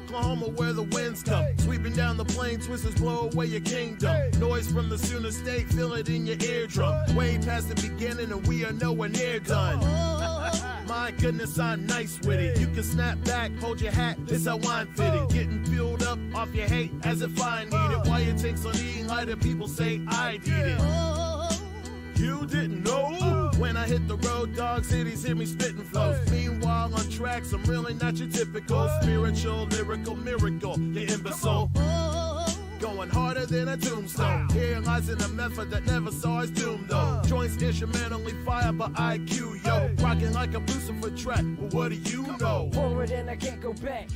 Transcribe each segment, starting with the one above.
Oklahoma where the winds come, sweeping down the plain, twisters blow away your kingdom. Noise from the Sooner State, feel it in your eardrum. Way past the beginning and we are nowhere near done. My goodness, I'm nice with it. You can snap back, hold your hat, this how I'm fitted. Getting fueled up off your hate as if I need it. Why it takes on eating lighter, people say I did it. You didn't know? When I hit the road, dog cities hear me spitting flows. Meanwhile, on tracks, I'm really not your typical spiritual, lyrical miracle, you imbecile. Going harder than a tombstone. Here lies in a method that never saw its doom, though. Joints instrumentally fired by IQ, yo. Rocking like a Lucifer track, but what do you know? Forward and I can't go back.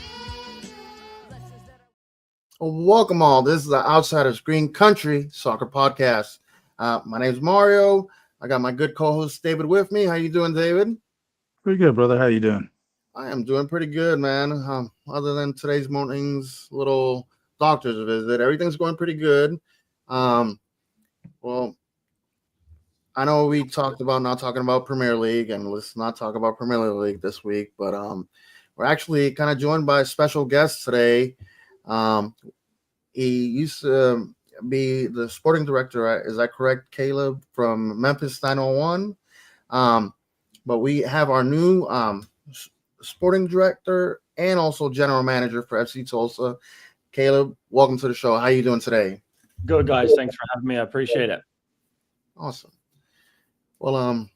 Welcome all. This is the Outsiders Green Country Soccer Podcast. My name is Mario. I got my good co-host David with me. How you doing, David? Pretty good, brother. How you doing? I am doing pretty good, man. Other than today's morning's little doctor's visit, everything's going pretty good. Well, I know we talked about not talking about Premier League, and let's not talk about Premier League this week, but we're actually kind of joined by a special guest today. He used to be the sporting director, is that correct, Caleb, from Memphis 901? But we have our new sporting director and also general manager for FC Tulsa. Caleb, welcome to the show. How are you doing today? Good, guys. Thanks for having me. I appreciate it. Awesome. Well,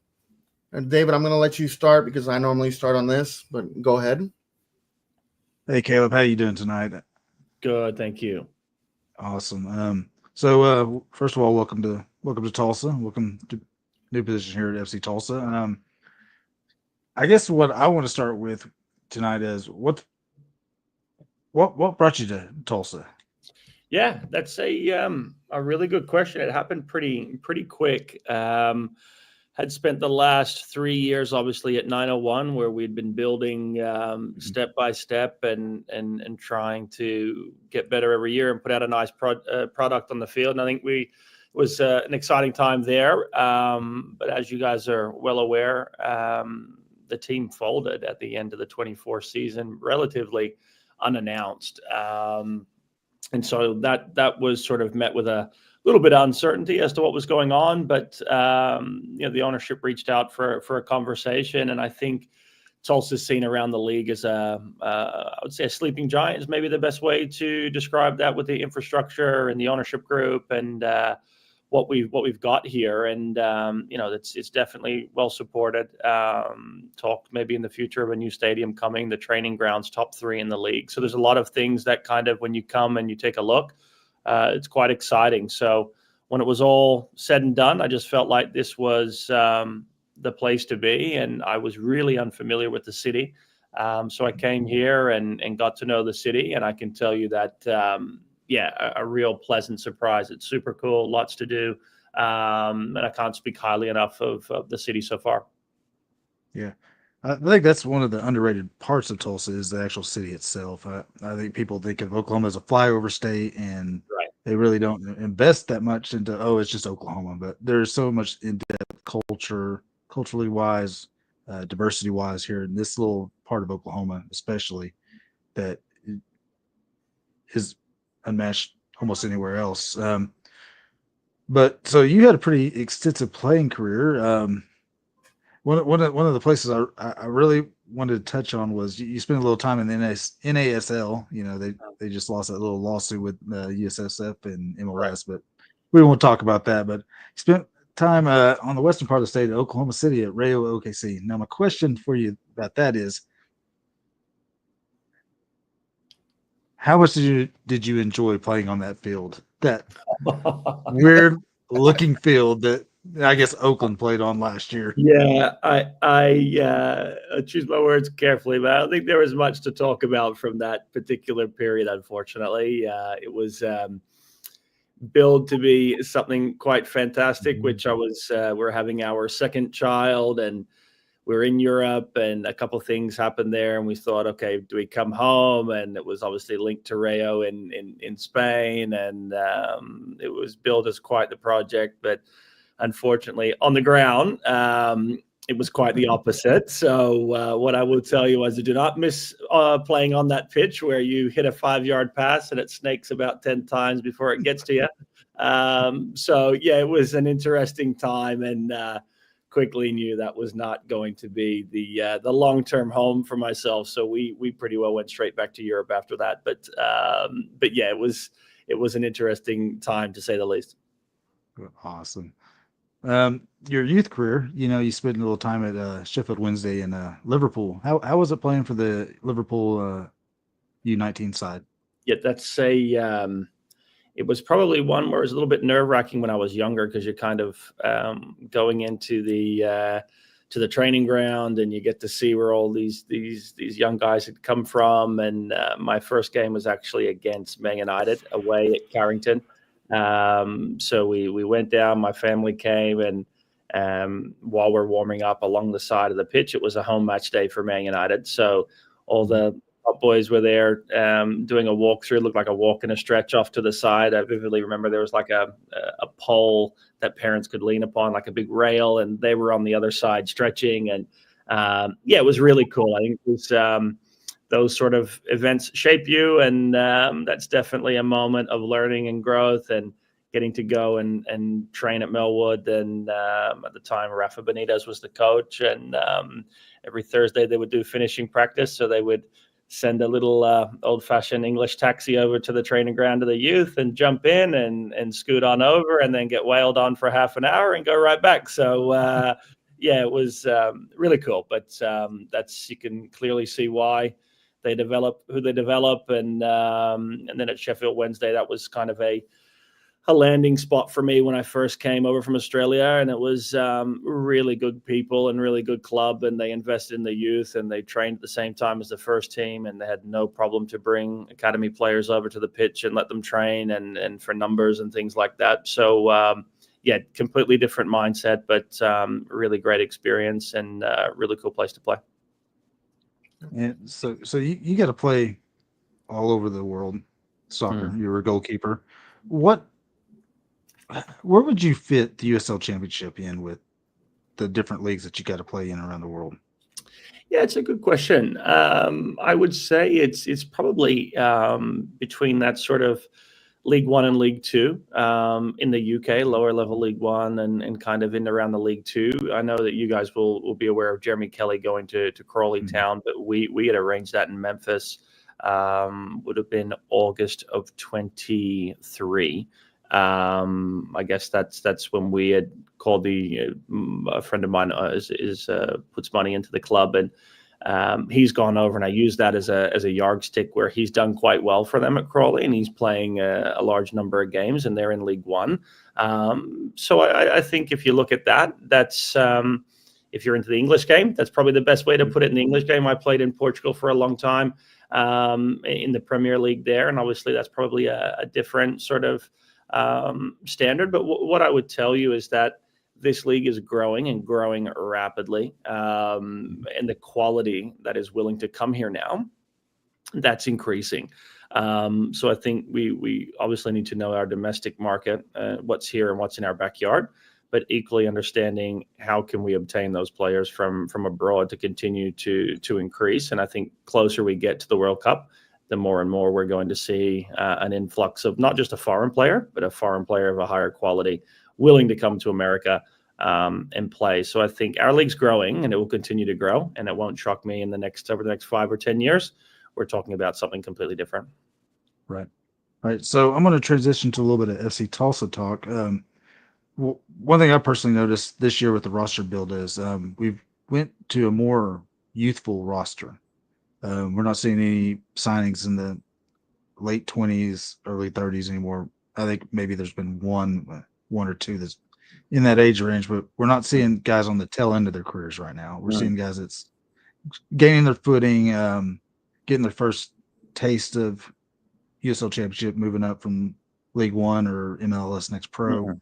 David, I'm going to let you start because I normally start on this, but go ahead. Hey, Caleb, how you doing tonight? Good, thank you. Awesome. So first of all, welcome to Tulsa. Welcome to new position here at FC Tulsa. I guess what I want to start with tonight is what brought you to Tulsa? Yeah, that's a really good question. It happened pretty quick. Had spent the last 3 years, obviously, at 901, where we'd been building step by step and trying to get better every year and put out a nice product on the field. And I think it was an exciting time there. But as you guys are well aware, the team folded at the end of the 24 season, relatively unannounced. And so that was sort of met with a little bit of uncertainty as to what was going on, but the ownership reached out for a conversation, and I think Tulsa's seen around the league as I would say a sleeping giant is maybe the best way to describe that, with the infrastructure and the ownership group and what we've got here, and it's definitely well supported. Talk maybe in the future of a new stadium coming, the training grounds top 3 in the league. So there's a lot of things that kind of, when you come and you take a look, it's quite exciting. So when it was all said and done, I just felt like this was the place to be, and I was really unfamiliar with the city. So I came here and got to know the city, and I can tell you that a real pleasant surprise. It's super cool, lots to do, and I can't speak highly enough of the city so far. Yeah, I think that's one of the underrated parts of Tulsa is the actual city itself. I think people think of Oklahoma as a flyover state, and Right. they really don't invest that much into, it's just Oklahoma. But there's so much in-depth culturally wise, diversity wise here in this little part of Oklahoma, especially, that is unmatched almost anywhere else. But so you had a pretty extensive playing career. One of the places I really wanted to touch on was you spent a little time in the NASL. You know, they just lost that little lawsuit with USSF and MLS, but we won't talk about that. But you spent time on the western part of the state of Oklahoma City at Rayo OKC. Now, my question for you about that is, how much did you enjoy playing on that field? That weird looking field that I guess Oakland played on last year. Yeah, I choose my words carefully, but I don't think there was much to talk about from that particular period, unfortunately. It was billed to be something quite fantastic, which we're having our second child, and we're in Europe, and a couple of things happened there, and we thought, okay, do we come home? And it was obviously linked to Rayo in Spain, and it was billed as quite the project, but unfortunately on the ground, it was quite the opposite. So what I will tell you is, do not miss playing on that pitch where you hit a 5-yard pass and it snakes about 10 times before it gets to you. So yeah, it was an interesting time, and quickly knew that was not going to be the long-term home for myself. So we pretty well went straight back to Europe after that. But yeah, it was an interesting time, to say the least. Awesome. Your youth career, you spent a little time at Sheffield Wednesday and Liverpool. How was it playing for the Liverpool U19 side? Yeah, that's it was probably one where it was a little bit nerve-wracking when I was younger, because you're kind of going into the training ground, and you get to see where all these young guys had come from. And my first game was actually against Man United away at Carrington. So we went down, my family came, and while we're warming up along the side of the pitch, it was a home match day for Man United. So all the top boys were there doing a walkthrough. It looked like a walk and a stretch off to the side. I vividly remember there was like a pole that parents could lean upon, like a big rail, and they were on the other side stretching. And yeah, it was really cool. I think it was those sort of events shape you, and that's definitely a moment of learning and growth, and getting to go and train at Millwood. And at the time, Rafa Benitez was the coach, and every Thursday they would do finishing practice. So they would send a little old-fashioned English taxi over to the training ground of the youth, and jump in and scoot on over, and then get wailed on for half an hour and go right back. So yeah, it was really cool. But you can clearly see why they develop who they develop. And then at Sheffield Wednesday, that was kind of a landing spot for me when I first came over from Australia. And it was really good people and really good club, and they invested in the youth, and they trained at the same time as the first team, and they had no problem to bring academy players over to the pitch and let them train, and for numbers and things like that. So yeah, completely different mindset, but really great experience, and really cool place to play. And so you got to play all over the world soccer. You were a goalkeeper. Where would you fit the USL Championship in with the different leagues that you got to play in around the world? Yeah, it's a good question. I would say it's probably between that sort of League One and League Two in the UK, lower level League One, and kind of in around the League Two. I know that you guys will be aware of Jeremy Kelly going to Crawley Town, but we had arranged that in Memphis. Would have been August of 23. I guess that's when we had called a friend of mine puts money into the club, and he's gone over, and I use that as a yardstick, where he's done quite well for them at Crawley, and he's playing a large number of games, and they're in League One. So I think if you look at that's if you're into the English game, that's probably the best way to put it in the English game. I played in Portugal for a long time in the Premier League there, and obviously that's probably a different sort of standard. But what I would tell you is that this league is growing and growing rapidly, and the quality that is willing to come here now, that's increasing. So I think we obviously need to know our domestic market, what's here and what's in our backyard, but equally understanding how can we obtain those players from abroad to continue to increase. And I think closer we get to the World Cup, the more and more we're going to see an influx of not just a foreign player, but a foreign player of a higher quality willing to come to America and play. So I think our league's growing, and it will continue to grow, and it won't shock me over the next 5 or 10 years, we're talking about something completely different. Right. All right. So I'm going to transition to a little bit of FC Tulsa talk. One thing I personally noticed this year with the roster build is we've went to a more youthful roster. We're not seeing any signings in the late 20s, early 30s anymore. I think maybe there's been one or two that's in that age range, but we're not seeing guys on the tail end of their careers right now. We're seeing guys that's gaining their footing, getting their first taste of USL Championship, moving up from League One or MLS Next Pro.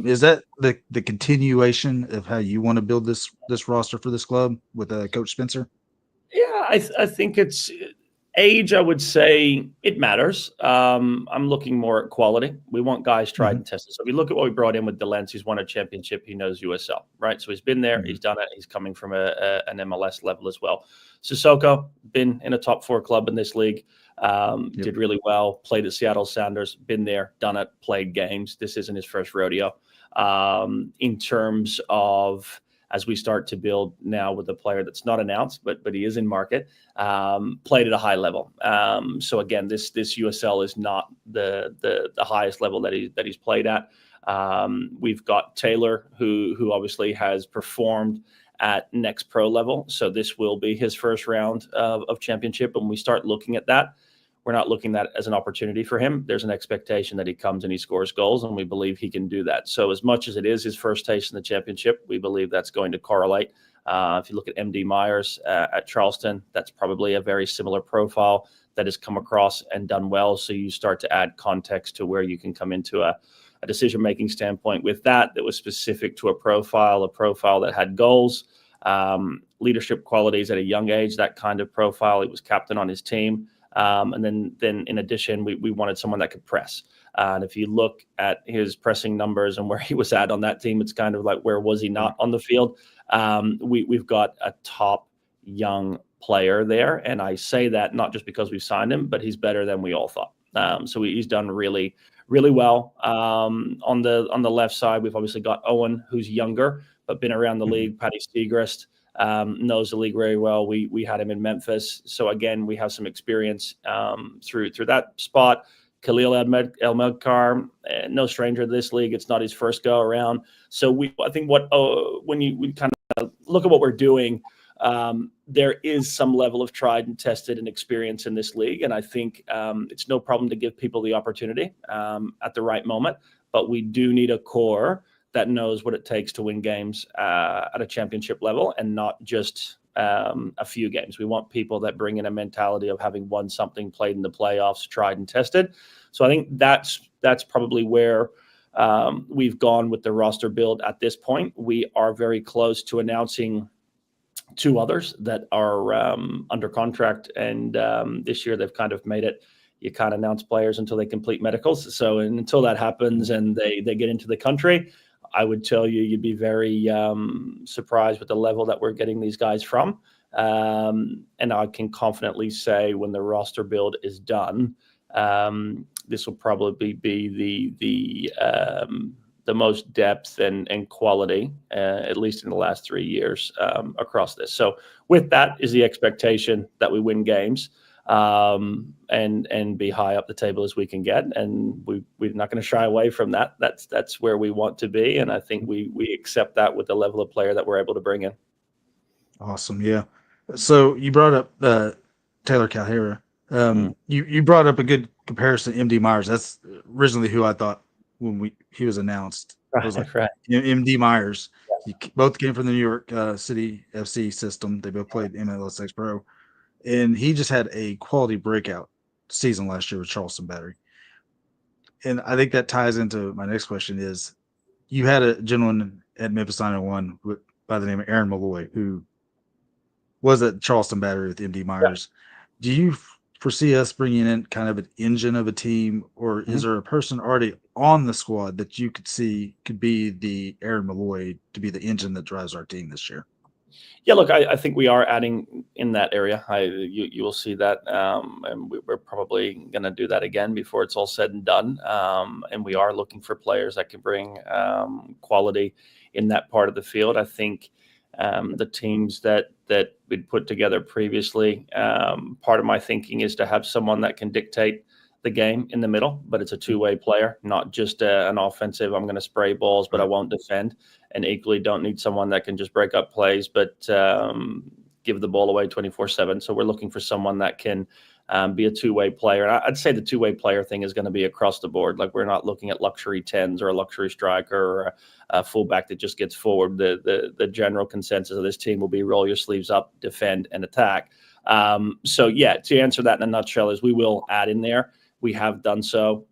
Is that the continuation of how you want to build this roster for this club with Coach Spencer? Yeah, I think it's Age, I would say it matters. I'm looking more at quality. We want guys tried and tested. So if you look at what we brought in with Delence, he's won a championship. He knows USL, right? So he's been there. He's done it. He's coming from an MLS level as well. Sissoko, been in a top 4 club in this league. Did really well. Played at Seattle Sounders. Been there, done it, played games. This isn't his first rodeo. In terms of as we start to build now with a player that's not announced, but he is in market, played at a high level. So again, this USL is not the highest level that he's played at. We've got Taylor, who obviously has performed at next pro level. So this will be his first round of championship. And when we start looking at that, we're not looking at that as an opportunity for him. There's an expectation that he comes and he scores goals, and we believe he can do that. So as much as it is his first taste in the championship, we believe that's going to correlate. If you look at MD Myers at Charleston, that's probably a very similar profile that has come across and done well. So you start to add context to where you can come into a decision-making standpoint with that was specific to a profile that had goals, leadership qualities at a young age, that kind of profile. He was captain on his team. And then in addition, we wanted someone that could press. And if you look at his pressing numbers and where he was at on that team, it's kind of like, where was he not on the field? We've got a top young player there. And I say that not just because we've signed him, but he's better than we all thought. So he's done really, really well. On the left side, we've obviously got Owen, who's younger, but been around the league. Paddy Segrist. Knows the league very well. We had him in Memphis. So again, we have some experience through that spot. Khalil El-Medkar, no stranger to this league. It's not his first go around. So I think when we kind of look at what we're doing, there is some level of tried and tested and experience in this league. And I think it's no problem to give people the opportunity at the right moment. But we do need a core that knows what it takes to win games at a championship level, and not just a few games. We want people that bring in a mentality of having won something, played in the playoffs, tried and tested. So I think that's probably where we've gone with the roster build at this point. We are very close to announcing 2 others that are under contract, and this year they've kind of made it. You can't announce players until they complete medicals. So until that happens and they get into the country, I would tell you, you'd be very surprised with the level that we're getting these guys from. And I can confidently say when the roster build is done, this will probably be the most depth and quality, at least in the last 3 years across this. So with that is the expectation that we win games. And be high up the table as we can get, and we're not going to shy away from that. That's where we want to be, and I think we accept that with the level of player that we're able to bring in. Awesome, yeah. So you brought up Taylor Calhera. You brought up a good comparison, MD Myers. That's originally who I thought when he was announced. It was like right. MD Myers. Yeah. Both came from the New York City FC system. They both played MLS X Pro. And he just had a quality breakout season last year with Charleston Battery. And I think that ties into my next question is, you had a gentleman at Memphis 901 by the name of Aaron Malloy, who was at Charleston Battery with MD Myers. Yeah. Do you foresee us bringing in kind of an engine of a team, or is there a person already on the squad that you could see could be the Aaron Malloy to be the engine that drives our team this year? Yeah, look, I think we are adding in that area. You will see that, and we're probably going to do that again before it's all said and done. And we are looking for players that can bring quality in that part of the field. I think the teams that we'd put together previously, part of my thinking is to have someone that can dictate the game in the middle, but it's a two-way player, not just an offensive, I'm going to spray balls, but I won't defend. And equally don't need someone that can just break up plays, but give the ball away 24/7. So we're looking for someone that can be a two-way player. And I'd say the two-way player thing is going to be across the board. Like, we're not looking at luxury 10s or a luxury striker or a fullback that just gets forward. The general consensus of this team will be roll your sleeves up, defend, and attack. So yeah, to answer that in a nutshell is we will add in there. We have done so.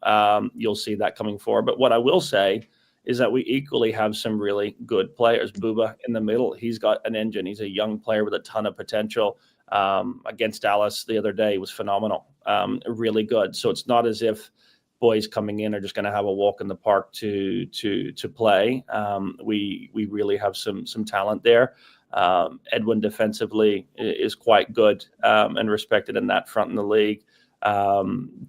You'll see that coming forward. But what I will say is that we equally have some really good players. Booba in the middle, he's got an engine. He's a young player with a ton of potential. against Dallas the other day was phenomenal, really good. So it's not as if boys coming in are just going to have a walk in the park to play. We really have some talent there. Edwin defensively is quite good and respected in that front in the league.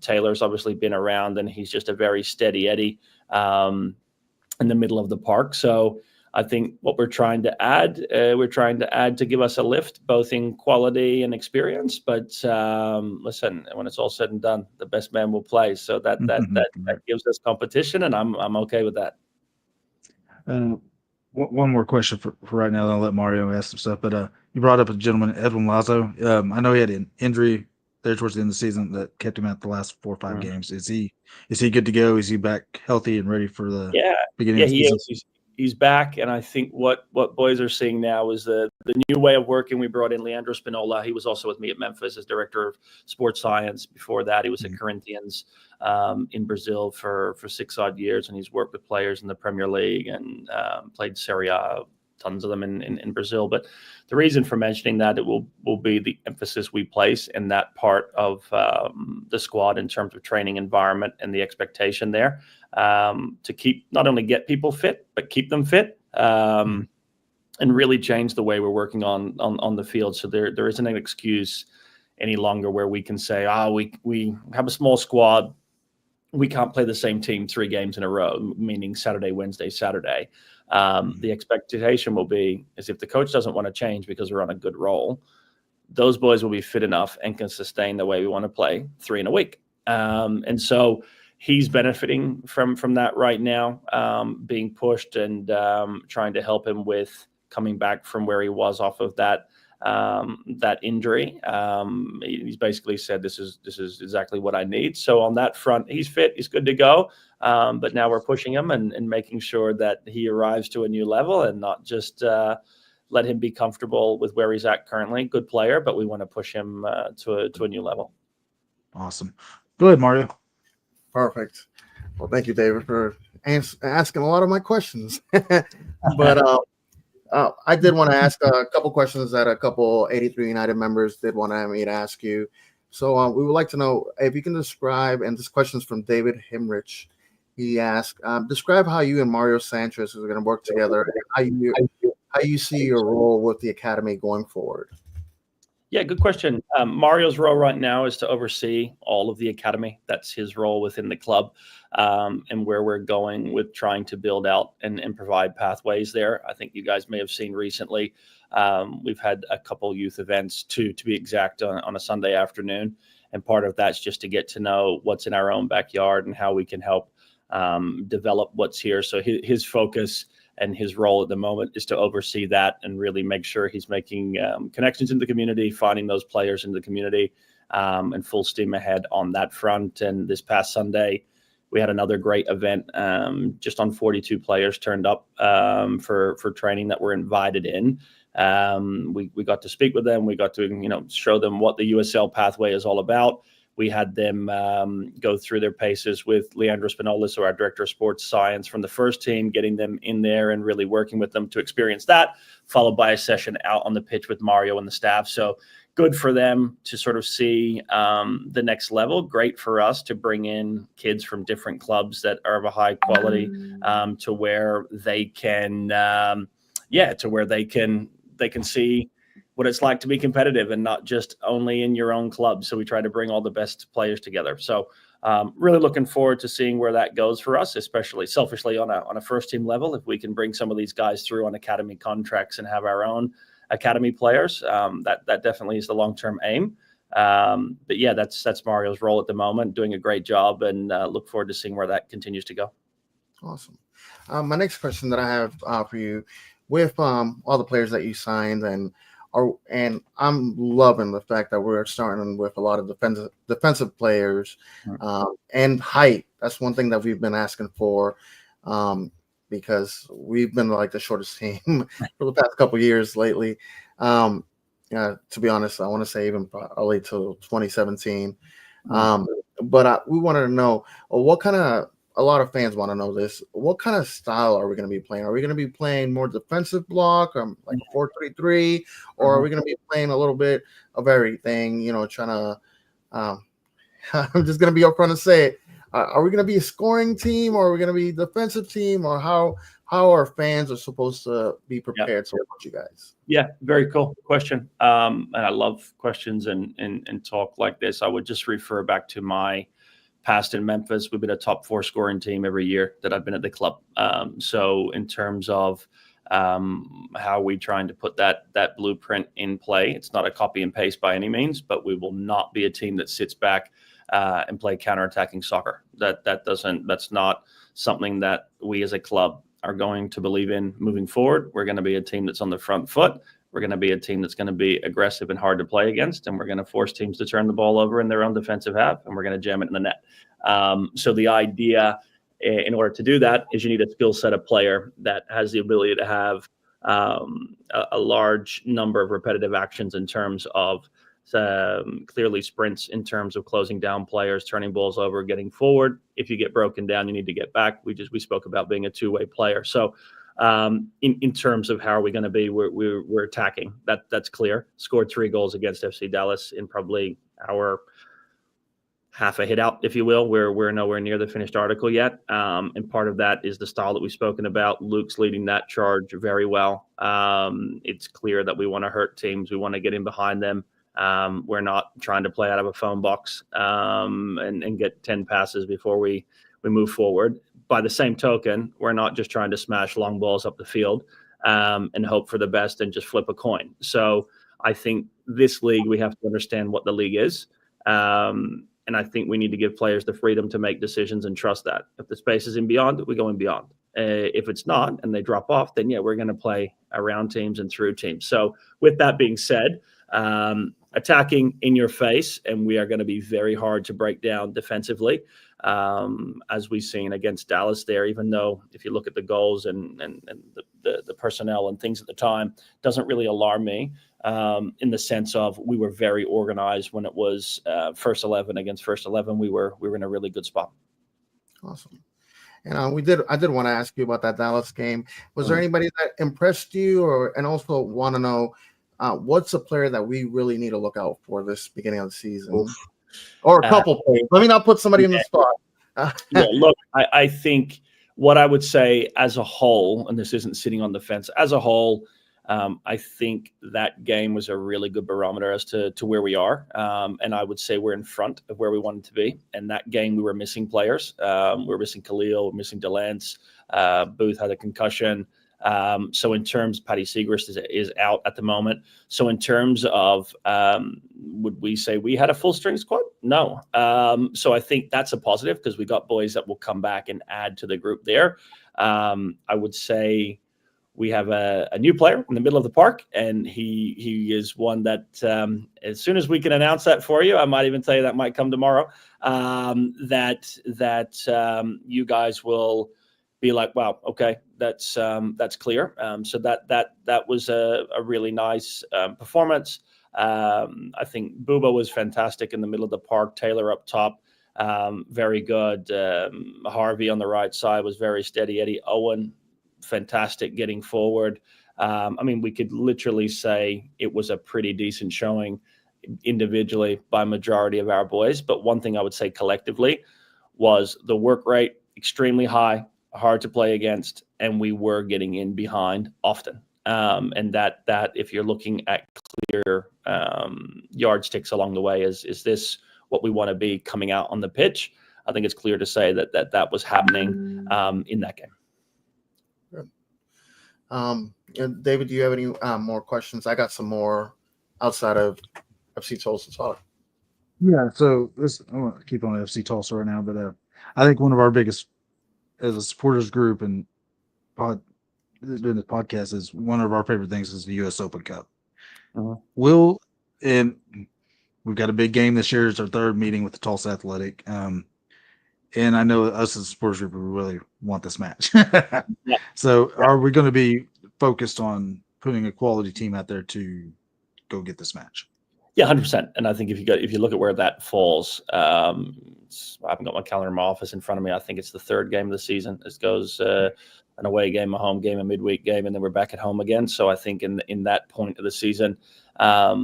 Taylor's obviously been around, and he's just a very steady Eddie in the middle of the park. So I think what we're trying to add to give us a lift, both in quality and experience. But listen, when it's all said and done, the best man will play. So that gives us competition, and I'm okay with that. One more question for right now, then I'll let Mario ask some stuff. But you brought up a gentleman, Edwin Lazo. I know he had an injury there towards the end of the season that kept him out the last 4 or 5 games. Is he good to go? Is he back healthy and ready for the beginning of the season? He's back, and I think what boys are seeing now is the new way of working. We brought in Leandro Spinola. He was also with me at Memphis as director of sports science. Before that, he was at Corinthians in Brazil for 6 odd years, and he's worked with players in the Premier League and played Serie A, tons of them in Brazil. But the reason for mentioning that, it will be the emphasis we place in that part of the squad in terms of training environment and the expectation there, to keep, not only get people fit, but keep them fit, and really change the way we're working on the field. So there isn't an excuse any longer where we can say, we have a small squad, we can't play the same team 3 games in a row, meaning Saturday, Wednesday, Saturday. The expectation will be is if the coach doesn't want to change because we're on a good roll, those boys will be fit enough and can sustain the way we want to play 3 in a week. And so he's benefiting from that right now, being pushed and trying to help him with coming back from where he was off of that injury. He's basically said, this is exactly what I need. So on that front, he's fit, he's good to go. But now we're pushing him and making sure that he arrives to a new level and not just let him be comfortable with where he's at currently. Good player, but we want to push him to a new level. Awesome. Go ahead, Mario. Perfect. Well, thank you, David, for asking a lot of my questions. But I did want to ask a couple questions that a couple 83 United members did want me to ask you. So we would like to know if you can describe, and this question is from David Himrich. He asked, describe how you and Mario Sanchez are going to work together, and how you see your role with the academy going forward. Yeah, good question. Mario's role right now is to oversee all of the academy. That's his role within the club, and where we're going with trying to build out and provide pathways there. I think you guys may have seen recently, we've had a couple youth events, to be exact, on a Sunday afternoon. And part of that's just to get to know what's in our own backyard and how we can help develop what's here. So his focus and his role at the moment is to oversee that and really make sure he's making connections in the community, finding those players in the community, and full steam ahead on that front. And this past Sunday, we had another great event. Just on 42 players turned up for training that were invited in. We got to speak with them. We got to show them what the USL pathway is all about. We had them go through their paces with Leandro Spinola, so our director of sports science from the first team, getting them in there and really working with them to experience that, followed by a session out on the pitch with Mario and the staff. So good for them to sort of see the next level. Great for us to bring in kids from different clubs that are of a high quality, to where they can, they can see what it's like to be competitive and not just only in your own club. So we try to bring all the best players together. So really looking forward to seeing where that goes for us, especially selfishly on a first team level. If we can bring some of these guys through on academy contracts and have our own academy players, that definitely is the long-term aim. But yeah, that's Mario's role at the moment, doing a great job, and look forward to seeing where that continues to go. Awesome. My next question that I have for you, with all the players that you signed, and I'm loving the fact that we're starting with a lot of defensive players, and height. That's one thing that we've been asking for, because we've been like the shortest team for the past couple of years lately. To be honest, I want to say even probably till 2017. But we wanted to know what kind of a lot of fans want to know this. What kind of style are we going to be playing? Are we going to be playing more defensive block, like a 4-3-3, or are we going to be playing a little bit of everything? Trying to. I'm just going to be upfront and say it. Are we going to be a scoring team, or are we going to be a defensive team, or how our fans are supposed to be prepared to watch you guys? Yeah, very cool question. And I love questions and talk like this. I would just refer back to my past in Memphis. We've been a top 4 scoring team every year that I've been at the club. So in terms of how we trying to put that blueprint in play, it's not a copy and paste by any means, but we will not be a team that sits back and play counterattacking soccer. That's not something that we as a club are going to believe in moving forward. We're going to be a team that's on the front foot. We're going to be a team that's going to be aggressive and hard to play against, and we're going to force teams to turn the ball over in their own defensive half, and we're going to jam it in the net. So the idea in order to do that is you need a skill set of player that has the ability to have a large number of repetitive actions in terms of clearly sprints in terms of closing down players, turning balls over, getting forward. If you get broken down, you need to get back. We spoke about being a two-way player. So in terms of how are we going to be, we're attacking. That's clear. Scored 3 goals against FC Dallas in probably our half a hit out, if you will. We're nowhere near the finished article yet. And part of that is the style that we've spoken about. Luke's leading that charge very well. It's clear that we want to hurt teams. We want to get in behind them. We're not trying to play out of a phone box and get 10 passes before we move forward. By the same token, we're not just trying to smash long balls up the field and hope for the best and just flip a coin. So I think this league, we have to understand what the league is. And I think we need to give players the freedom to make decisions and trust that. If the space is in beyond, we go in beyond. If it's not and they drop off, then we're going to play around teams and through teams. So with that being said, attacking in your face, and we are going to be very hard to break down defensively, as we've seen against Dallas there, even though if you look at the goals and the personnel and things at the time, doesn't really alarm me in the sense of we were very organized when it was first 11 against first 11. We were in a really good spot. Awesome. And I did want to ask you about that Dallas game. Was there anybody that impressed you, and also want to know what's a player that we really need to look out for this beginning of the season? Or a couple players. Let me not put somebody in the spot. Look, I think what I would say as a whole, and this isn't sitting on the fence, as a whole, I think that game was a really good barometer as to where we are. And I would say we're in front of where we wanted to be. And that game, we were missing players. We were missing Khalil, we're missing Delance. Booth had a concussion. So in terms, Paddy Segrist is out at the moment. So in terms of, would we say we had a full string squad? No. So I think that's a positive because we got boys that will come back and add to the group there. I would say we have a new player in the middle of the park, and he is one that as soon as we can announce that for you, I might even tell you that might come tomorrow, that you guys will be like, wow, okay, that's clear. So that was a really nice performance. I think Booba was fantastic in the middle of the park. Taylor up top, very good. Harvey on the right side was very steady. Eddie Owen, fantastic getting forward. I mean, we could literally say it was a pretty decent showing individually by majority of our boys. But one thing I would say collectively was the work rate extremely high, hard to play against, and we were getting in behind often. And that if you're looking at clear yardsticks along the way, is this what we want to be coming out on the pitch? I think it's clear to say that was happening in that game. Good. David, do you have any more questions? I got some more outside of FC Tulsa talk. Yeah, so I want to keep on FC Tulsa right now, but I think one of our biggest, as a supporters group and doing this podcast, is one of our favorite things is the U.S. Open Cup. And we've got a big game this year. It's our third meeting with the Tulsa Athletic. And I know us as a supporters group, we really want this match. Yeah. So are we going to be focused on putting a quality team out there to go get this match? Yeah, 100%. And I think if you look at where that falls, I haven't got my calendar in my office in front of me. I think it's the third game of the season. This goes an away game, a home game, a midweek game, and then we're back at home again. So I think in that point of the season, I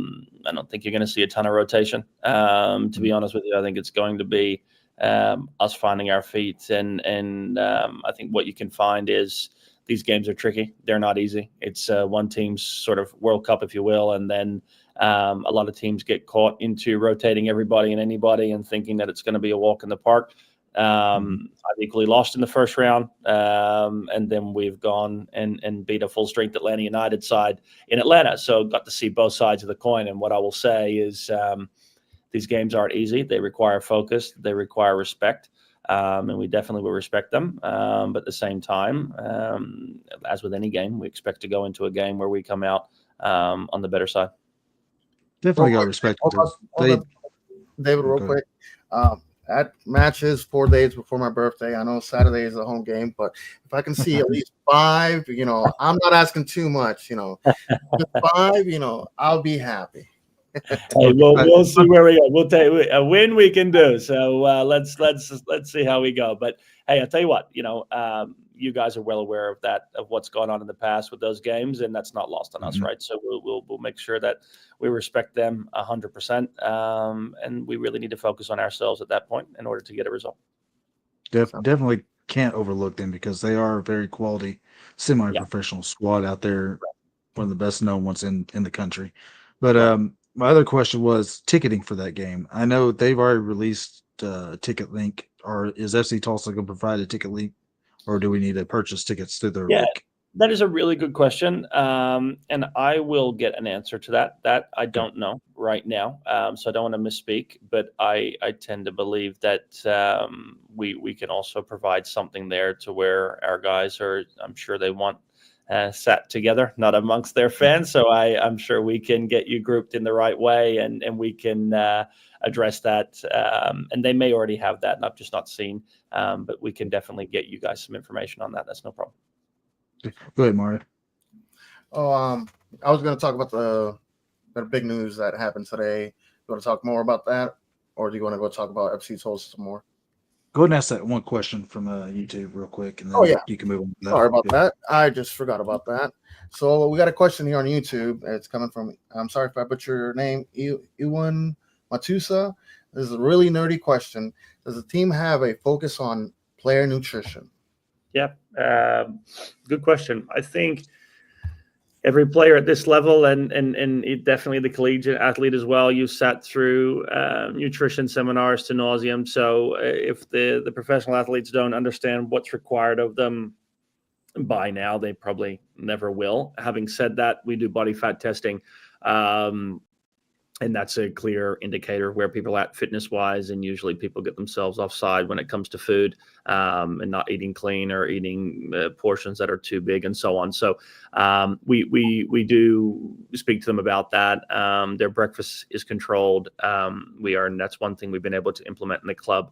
don't think you're going to see a ton of rotation. To be honest with you, I think it's going to be us finding our feet, and I think what you can find is these games are tricky. They're not easy. It's one team's sort of World Cup, if you will, and then a lot of teams get caught into rotating everybody and anybody and thinking that it's going to be a walk in the park. I've equally lost in the first round, and then we've gone and beat a full-strength Atlanta United side in Atlanta. So got to see both sides of the coin. And what I will say is these games aren't easy. They require focus. They require respect. And we definitely will respect them. But at the same time, as with any game, we expect to go into a game where we come out on the better side. Definitely got respect. David, real quick. That match is 4 days before my birthday. I know Saturday is a home game, but if I can see at least 5, I'm not asking too much, just 5, I'll be happy. Hey, we'll see where we go. We'll take a win we can do. So let's see how we go. But hey, I'll tell you what, you guys are well aware of what's gone on in the past with those games, and that's not lost on us, right? So we'll make sure that we respect them 100%, and we really need to focus on ourselves at that point in order to get a result. Definitely can't overlook them because they are a very quality semi-professional squad out there, one of the best known ones in the country. But my other question was ticketing for that game. I know they've already released a ticket link, or is FC Tulsa going to provide a ticket link, or do we need to purchase tickets through their link? That is a really good question, and I will get an answer to that. That I don't know right now, so I don't want to misspeak, but I tend to believe that we can also provide something there to where our guys are, I'm sure they want sat together, not amongst their fans. So I'm sure we can get you grouped in the right way, and we can address that. And they may already have that, and I've just not seen. But we can definitely get you guys some information on that. That's no problem. Go ahead, Mario. I was going to talk about the big news that happened today. You want to talk more about that, or do you want to go talk about FC Tulsa some more? Go ahead and ask that one question from YouTube real quick, and then you can move on to that. Sorry about that. I just forgot about that. So we got a question here on YouTube. It's coming from, I'm sorry if I butcher your name, Iwan Matusa. This is a really nerdy question. Does the team have a focus on player nutrition? Yeah, good question. I think every player at this level, and definitely the collegiate athlete as well, you sat through nutrition seminars to nauseum. So if the professional athletes don't understand what's required of them by now, they probably never will. Having said that, we do body fat testing. And that's a clear indicator of where people are at fitness-wise, and usually people get themselves offside when it comes to food and not eating clean or eating portions that are too big and so on. So we do speak to them about that. Their breakfast is controlled. And that's one thing we've been able to implement in the club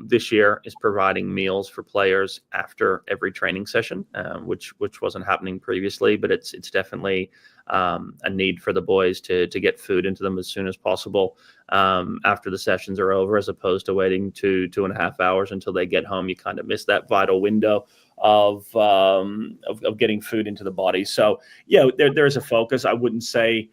this year, is providing meals for players after every training session, which wasn't happening previously, but it's definitely a need for the boys to get food into them as soon as possible after the sessions are over, as opposed to waiting 2.5 hours until they get home. You kind of miss that vital window of getting food into the body. So there is a focus. I wouldn't say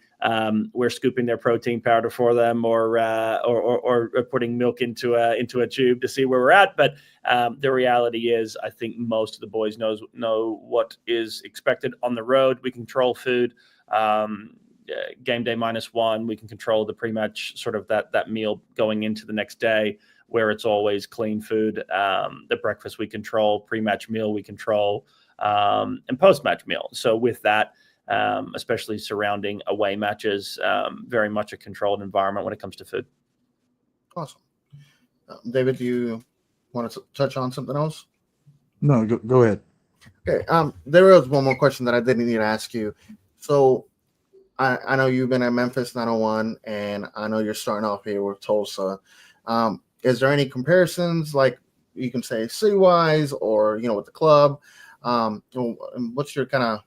we're scooping their protein powder for them or putting milk into a tube to see where we're at. But the reality is, I think most of the boys know what is expected on the road. We control food. Game day -1, we can control the pre-match sort of that meal going into the next day, where it's always clean food. The breakfast we control, pre-match meal we control, and post-match meal. So with that, especially surrounding away matches, very much a controlled environment when it comes to food. Awesome. David, do you want to touch on something else? No, go ahead. Okay. There was one more question that I didn't need to ask you. So I know you've been at Memphis 901, and I know you're starting off here with Tulsa. Is there any comparisons, like you can say city-wise or, with the club? What's your kind of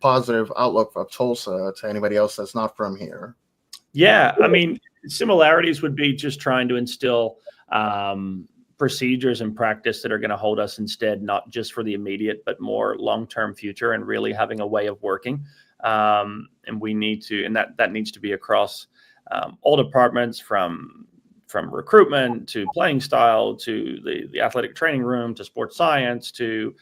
positive outlook of Tulsa to anybody else that's not from here? Yeah, I mean, similarities would be just trying to instill procedures and practice that are going to hold us instead, not just for the immediate, but more long-term future, and really having a way of working. And we need to, and that needs to be across all departments, from recruitment to playing style to the athletic training room to sports science to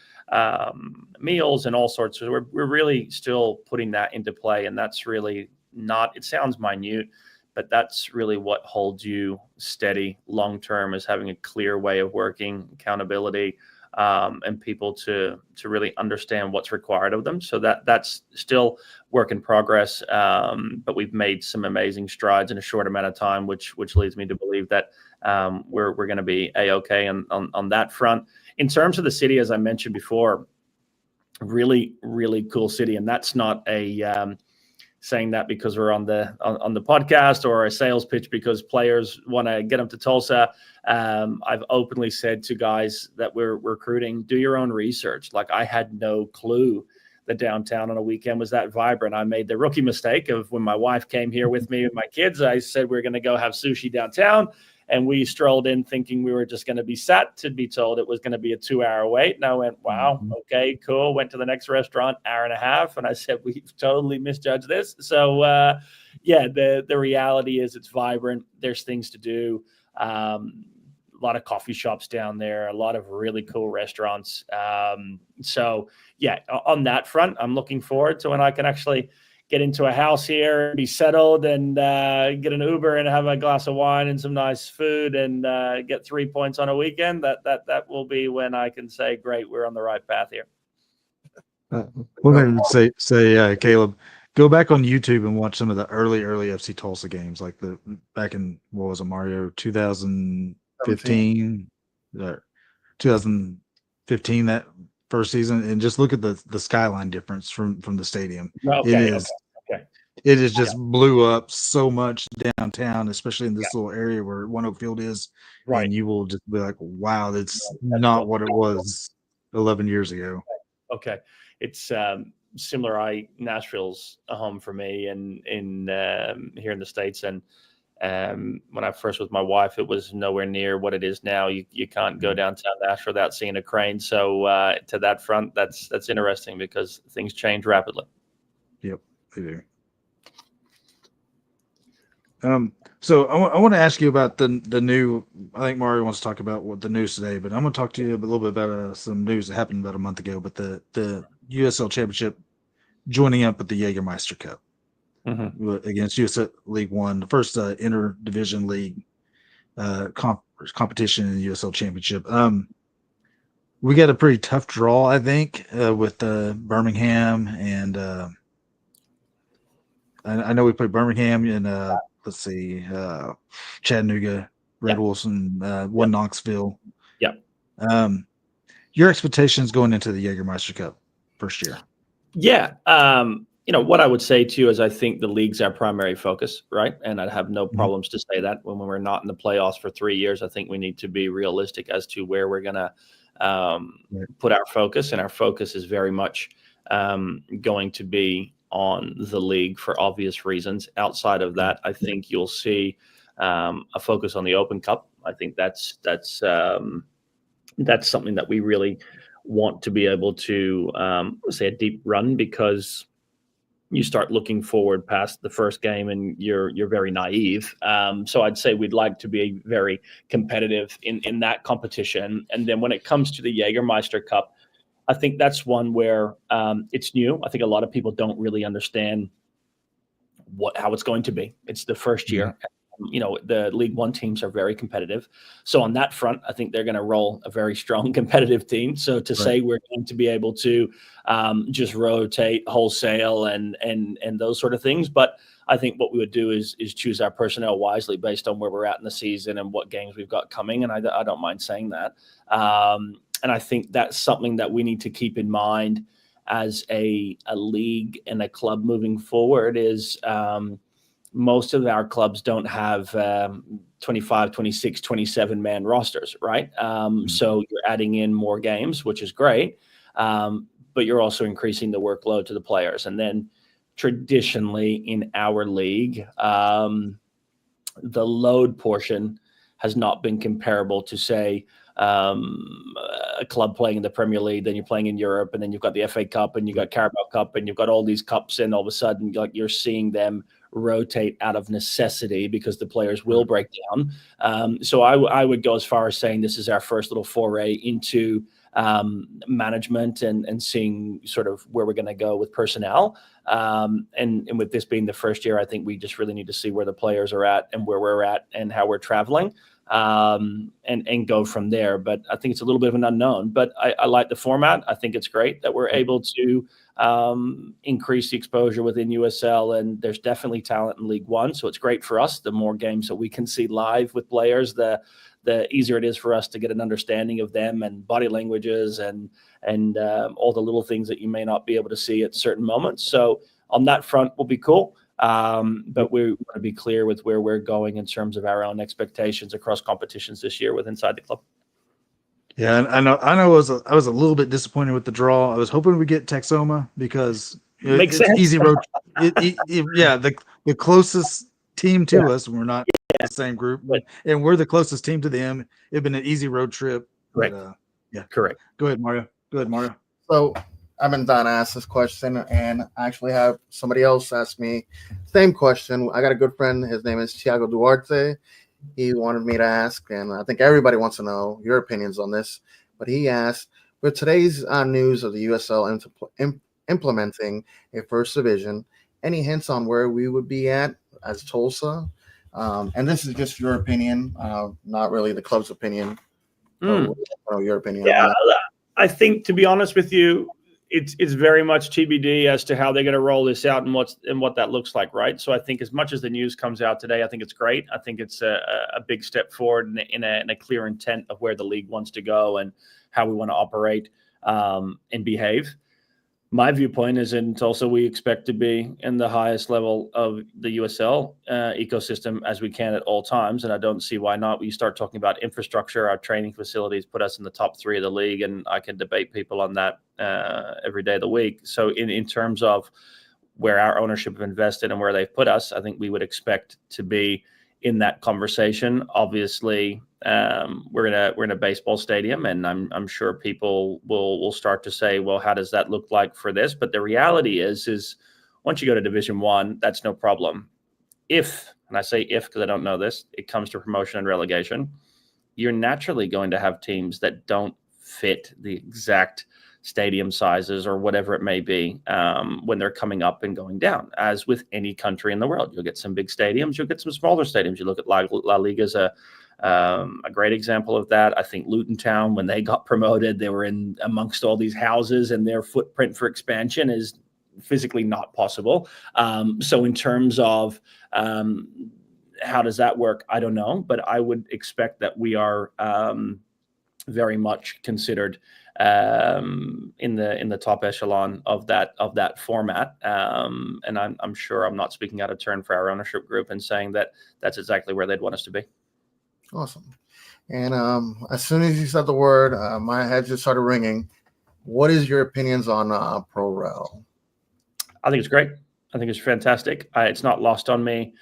meals and all sorts. So we're really still putting that into play, and that's really not, it sounds minute, but that's really what holds you steady long term, is having a clear way of working, accountability, and people to really understand what's required of them. So that's still work in progress, but we've made some amazing strides in a short amount of time, which leads me to believe that we're going to be a-okay on that front. In terms of the city, as I mentioned before, really, really cool city, and that's not a saying that because we're on the podcast, or a sales pitch because players want to get them to Tulsa. I've openly said to guys that we're recruiting, do your own research. Like, I had no clue that downtown on a weekend was that vibrant. I made the rookie mistake of, when my wife came here with me and my kids, I said we're going to go have sushi downtown. And we strolled in thinking we were just going to be sat, to be told it was going to be a 2-hour wait. And I went, wow, okay, cool. Went to the next restaurant, hour and a half. And I said, we've totally misjudged this. So, yeah, the reality is it's vibrant. There's things to do. A lot of coffee shops down there, a lot of really cool restaurants. So, yeah, on that front, I'm looking forward to when I can actually get into a house here and be settled, and get an Uber and have a glass of wine and some nice food, and get 3 points on a weekend. That will be when I can say, great, we're on the right path here. One thing I would say, Caleb, go back on YouTube and watch some of the early FC Tulsa games, like back in, what was it, Mario, 2015, 2015, that first season, and just look at the skyline difference from the stadium. Okay, it is just blew up so much downtown, especially in this little area where One Oak Field is. Right. And you will just be like, wow, that's not what it was 11 years ago. Okay. It's similar. Nashville's a home for me, and in here in the States. And when I first was with my wife, it was nowhere near what it is now. You can't go downtown Nashville without seeing a crane. So to that front, that's interesting, because things change rapidly. Yep, they do. So I want to ask you about the new. I think Mario wants to talk about what the news today, but I'm going to talk to you a little bit about some news that happened about a month ago. But the USL Championship joining up with the Jägermeister Cup against USL League One, the first inter-division league competition in the USL Championship. We got a pretty tough draw, I think, with Birmingham, and I know we played Birmingham and let's see, Chattanooga, Red Wolves, and one Knoxville. Yep. Your expectations going into the Jägermeister Cup first year? Yeah. What I would say to you is, I think the league's our primary focus, right? And I'd have no problems to say that. When we're not in the playoffs for 3 years, I think we need to be realistic as to where we're going to put our focus. And our focus is very much going to be on the league for obvious reasons. Outside of that, I think you'll see a focus on the Open Cup. I think that's something that we really want to be able to say a deep run, because you start looking forward past the first game and you're very naive. So I'd say we'd like to be very competitive in that competition. And then when it comes to the Jägermeister Cup, I think that's one where it's new. I think a lot of people don't really understand how it's going to be. It's the first year. The League One teams are very competitive. So on that front, I think they're going to roll a very strong competitive team. So to say we're going to be able to just rotate wholesale and those sort of things. But I think what we would do is choose our personnel wisely based on where we're at in the season and what games we've got coming. And I don't mind saying that. And I think that's something that we need to keep in mind as a league and a club moving forward, is most of our clubs don't have 25, 26, 27-man rosters, right? So you're adding in more games, which is great, but you're also increasing the workload to the players. And then traditionally in our league, the load portion has not been comparable to, say, a club playing in the Premier League, then you're playing in Europe, and then you've got the FA Cup, and you've got Carabao Cup, and you've got all these cups, and all of a sudden, like, you're seeing them rotate out of necessity because the players will break down. So I would go as far as saying this is our first little foray into management and seeing sort of where we're going to go with personnel. And with this being the first year, I think we just really need to see where the players are at and where we're at and how we're traveling, and go from there. But I think it's a little bit of an unknown, but I like the format. I think it's great that we're able to increase the exposure within USL, and there's definitely talent in League One. So it's great for us. The more games that we can see live with players, the easier it is for us to get an understanding of them and body languages and all the little things that you may not be able to see at certain moments. So on that front will be cool. But we want to be clear with where we're going in terms of our own expectations across competitions this year with inside the club. Yeah, and I know I was a little bit disappointed with the draw. I was hoping we get Texoma because Makes it's sense. easy road. The closest team to us. We're not the same group, and we're the closest team to them. It'd been an easy road trip. Correct. But, Correct. Go ahead, Mario. So I've been dying to ask this question, and I actually have somebody else ask me same question. I got a good friend. His name is Thiago Duarte. He wanted me to ask, and I think everybody wants to know your opinions on this. But he asked, with today's news of the USL implementing a first division, any hints on where we would be at as Tulsa? And this is just your opinion, not really the club's opinion. Your opinion. Yeah, I think, to be honest with you, it's very much TBD as to how they're going to roll this out and what that looks like, right? So I think as much as the news comes out today, I think it's great. I think it's a big step forward in a clear intent of where the league wants to go and how we want to operate and behave. My viewpoint is in Tulsa, we expect to be in the highest level of the USL ecosystem as we can at all times, and I don't see why not. We start talking about infrastructure, our training facilities put us in the top 3 of the league, and I can debate people on that every day of the week. So in terms of where our ownership have invested and where they've put us, I think we would expect to be in that conversation. Obviously, we're in a baseball stadium, and I'm sure people will start to say, well, how does that look like for this? But the reality is once you go to Division One, that's no problem. If, and I say if because I don't know this, it comes to promotion and relegation, you're naturally going to have teams that don't fit the exact stadium sizes or whatever it may be when they're coming up and going down. As with any country in the world, you'll get some big stadiums, you'll get some smaller stadiums. You look at La Liga as a great example of that. I think Luton Town, when they got promoted, they were in amongst all these houses, and their footprint for expansion is physically not possible. So in terms of how does that work, I don't know, but I would expect that we are very much considered in the top echelon of that format, and I'm sure I'm not speaking out of turn for our ownership group and saying that that's exactly where they'd want us to be. Awesome. And as soon as you said the word, my head just started ringing. What is your opinions on ProRel? I think it's great. I think it's fantastic. It's not lost on me.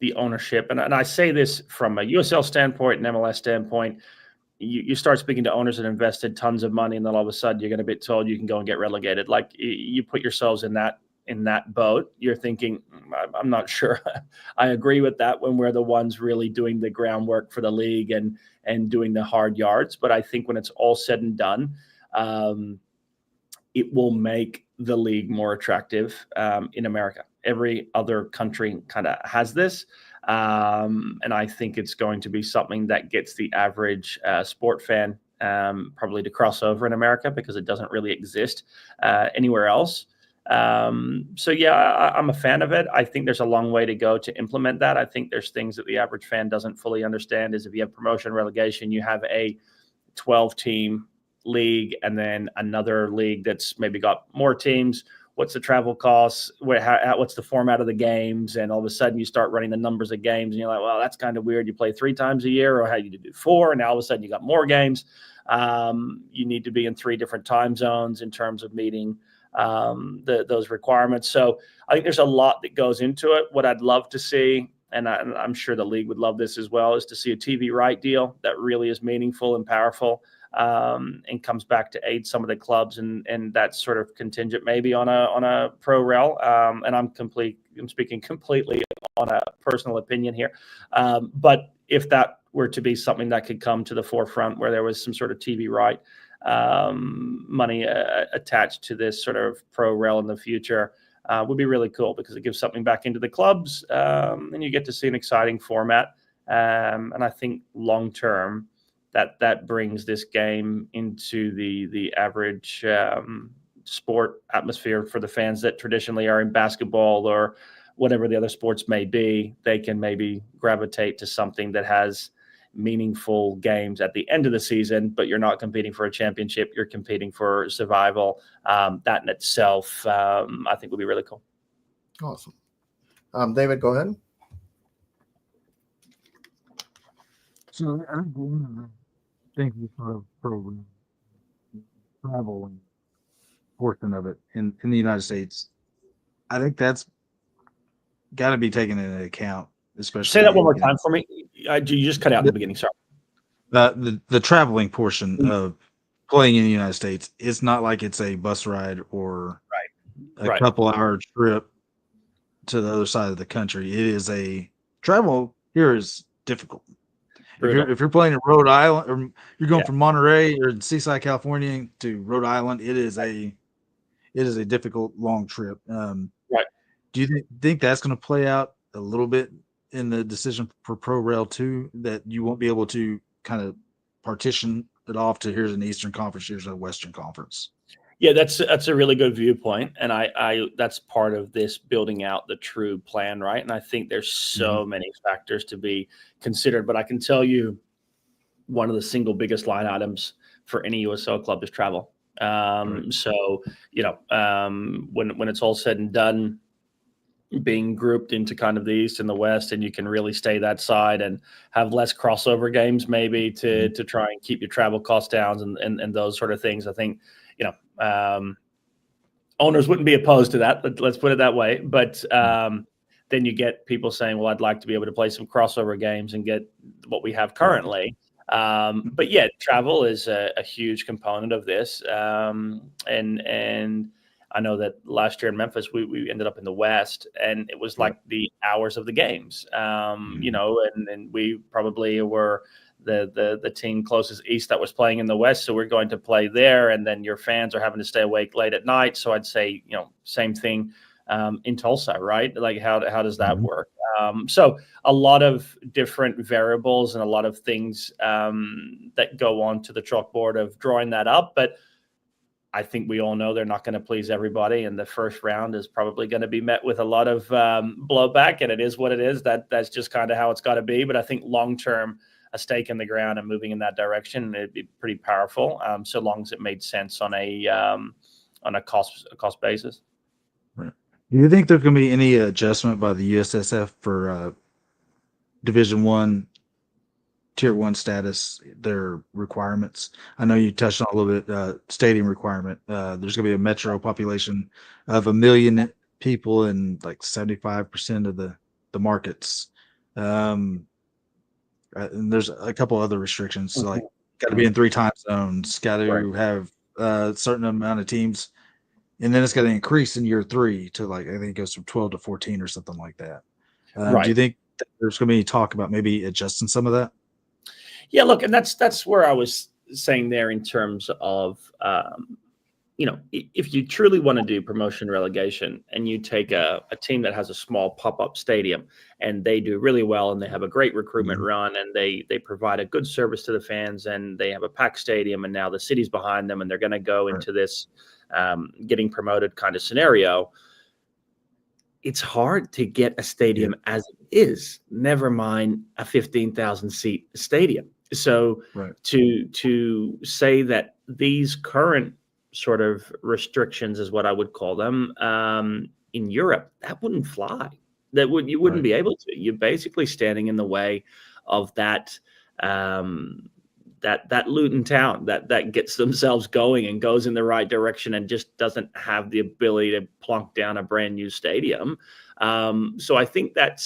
The ownership, and I say this from a USL standpoint and MLS standpoint, you start speaking to owners that invested tons of money, and then all of a sudden you're going to be told you can go and get relegated. Like, you put yourselves in that boat. You're thinking, I'm not sure I agree with that when we're the ones really doing the groundwork for the league and doing the hard yards. But I think when it's all said and done, it will make the league more attractive in America. Every other country kind of has this. And I think it's going to be something that gets the average sport fan probably to cross over in America, because it doesn't really exist anywhere else. So yeah, I'm a fan of it. I think there's a long way to go to implement that. I think there's things that the average fan doesn't fully understand. Is if you have promotion, relegation, you have a 12-team league and then another league that's maybe got more teams. What's the travel costs? What's the format of the games? And all of a sudden you start running the numbers of games and you're like, well, that's kind of weird. You play 3 times a year, or how you do 4. And now all of a sudden you got more games. You need to be in 3 different time zones in terms of meeting those requirements. So I think there's a lot that goes into it. What I'd love to see and I'm sure the league would love this as well, is to see a TV right deal that really is meaningful and powerful, and comes back to aid some of the clubs, and that sort of contingent maybe on a pro rel. And I'm speaking completely on a personal opinion here, but if that were to be something that could come to the forefront, where there was some sort of TV right money attached to this sort of pro rel in the future, would be really cool, because it gives something back into the clubs, and you get to see an exciting format. And I think long term that brings this game into the average sport atmosphere for the fans that traditionally are in basketball or whatever the other sports may be. They can maybe gravitate to something that has meaningful games at the end of the season, but you're not competing for a championship, you're competing for survival. That in itself, I think would be really cool. Awesome. David, go ahead. So I think one of the things we sort of program travel and portion of it in the United States, I think that's got to be taken into account. Especially, say that one more time for me. You just cut out in the beginning. Sorry. The traveling portion of playing in the United States, it's not like it's a bus ride or a couple hour trip to the other side of the country. It is a travel here is difficult. If you're playing in Rhode Island, or you're going from Monterey or Seaside, California to Rhode Island, it is a difficult long trip. Right. Do you think that's going to play out a little bit in the decision for Pro Rail 2, that you won't be able to kind of partition it off to here's an Eastern Conference, here's a Western Conference? Yeah, that's a really good viewpoint, and I that's part of this building out the true plan, right? And I think there's so many factors to be considered, but I can tell you one of the single biggest line items for any USL club is travel. So when it's all said and done, being grouped into kind of the East and the West, and you can really stay that side and have less crossover games maybe to try and keep your travel costs down and those sort of things. I think, owners wouldn't be opposed to that. Let's put it that way. But then you get people saying, well, I'd like to be able to play some crossover games and get what we have currently. But yeah, travel is a huge component of this. And I know that last year in Memphis, we ended up in the West, and it was like the hours of the games, and we probably were the team closest East that was playing in the West. So we're going to play there, and then your fans are having to stay awake late at night. So I'd say, same thing in Tulsa, right? Like how does that work? So a lot of different variables and a lot of things that go on to the chalkboard of drawing that up. But I think we all know they're not going to please everybody, and the first round is probably going to be met with a lot of blowback, and it is what it is. That's just kind of how it's got to be. But I think long term, a stake in the ground and moving in that direction, it'd be pretty powerful, so long as it made sense on a cost basis. Right. Do you think there can be any adjustment by the USSF for Division I, Tier 1 status, their requirements? I know you touched on a little bit stadium requirement. There's going to be a metro population of 1 million people in like 75% of the markets. And there's a couple other restrictions. So like got to be in 3 time zones, got to have a certain amount of teams. And then it's got to increase in year 3 to like, I think it goes from 12 to 14 or something like that. Do you think that there's going to be talk about maybe adjusting some of that? Yeah, look, and that's where I was saying there in terms of, if you truly want to do promotion relegation and you take a team that has a small pop-up stadium and they do really well and they have a great recruitment run and they provide a good service to the fans and they have a packed stadium and now the city's behind them and they're going to go into this getting promoted kind of scenario, it's hard to get a stadium as it is, never mind a 15,000 seat stadium. So to say that these current sort of restrictions is what I would call them in Europe, that wouldn't fly. You wouldn't be able to. You're basically standing in the way of that that Luton town that gets themselves going and goes in the right direction and just doesn't have the ability to plunk down a brand new stadium. So I think that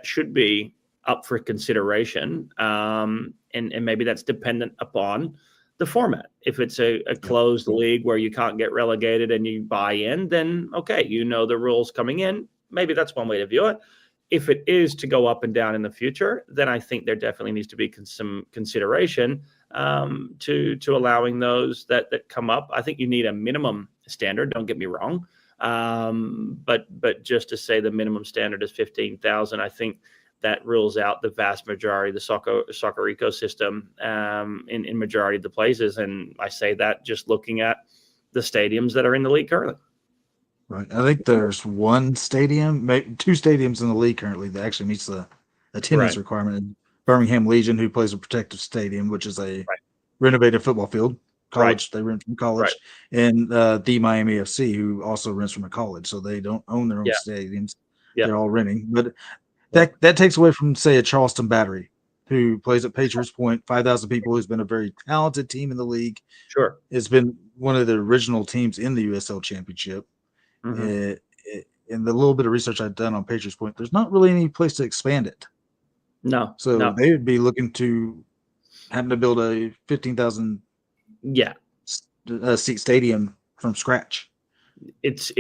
should be up for consideration. And maybe that's dependent upon the format. If it's a closed league where you can't get relegated and you buy in, then okay, the rules coming in. Maybe that's one way to view it. If it is to go up and down in the future, then I think there definitely needs to be some consideration to allowing those that come up. I think you need a minimum standard. Don't get me wrong, but just to say the minimum standard is 15,000, I think that rules out the vast majority of the soccer ecosystem in majority of the places. And I say that just looking at the stadiums that are in the league currently. Right. I think there's one stadium, maybe two stadiums in the league currently that actually meets the attendance requirement. Birmingham Legion, who plays a protective stadium, which is a renovated football field. College, they rent from college. And the Miami FC, who also rents from a college. So they don't own their own stadiums. They're all renting. But that takes away from, say, a Charleston Battery, who plays at Patriots Point, 5,000 people, who's been a very talented team in the league. Sure. It's been one of the original teams in the USL Championship. Mm-hmm. In the little bit of research I've done on Patriots Point, there's not really any place to expand it. So they would be looking to having to build a 15,000 seat stadium from scratch. It's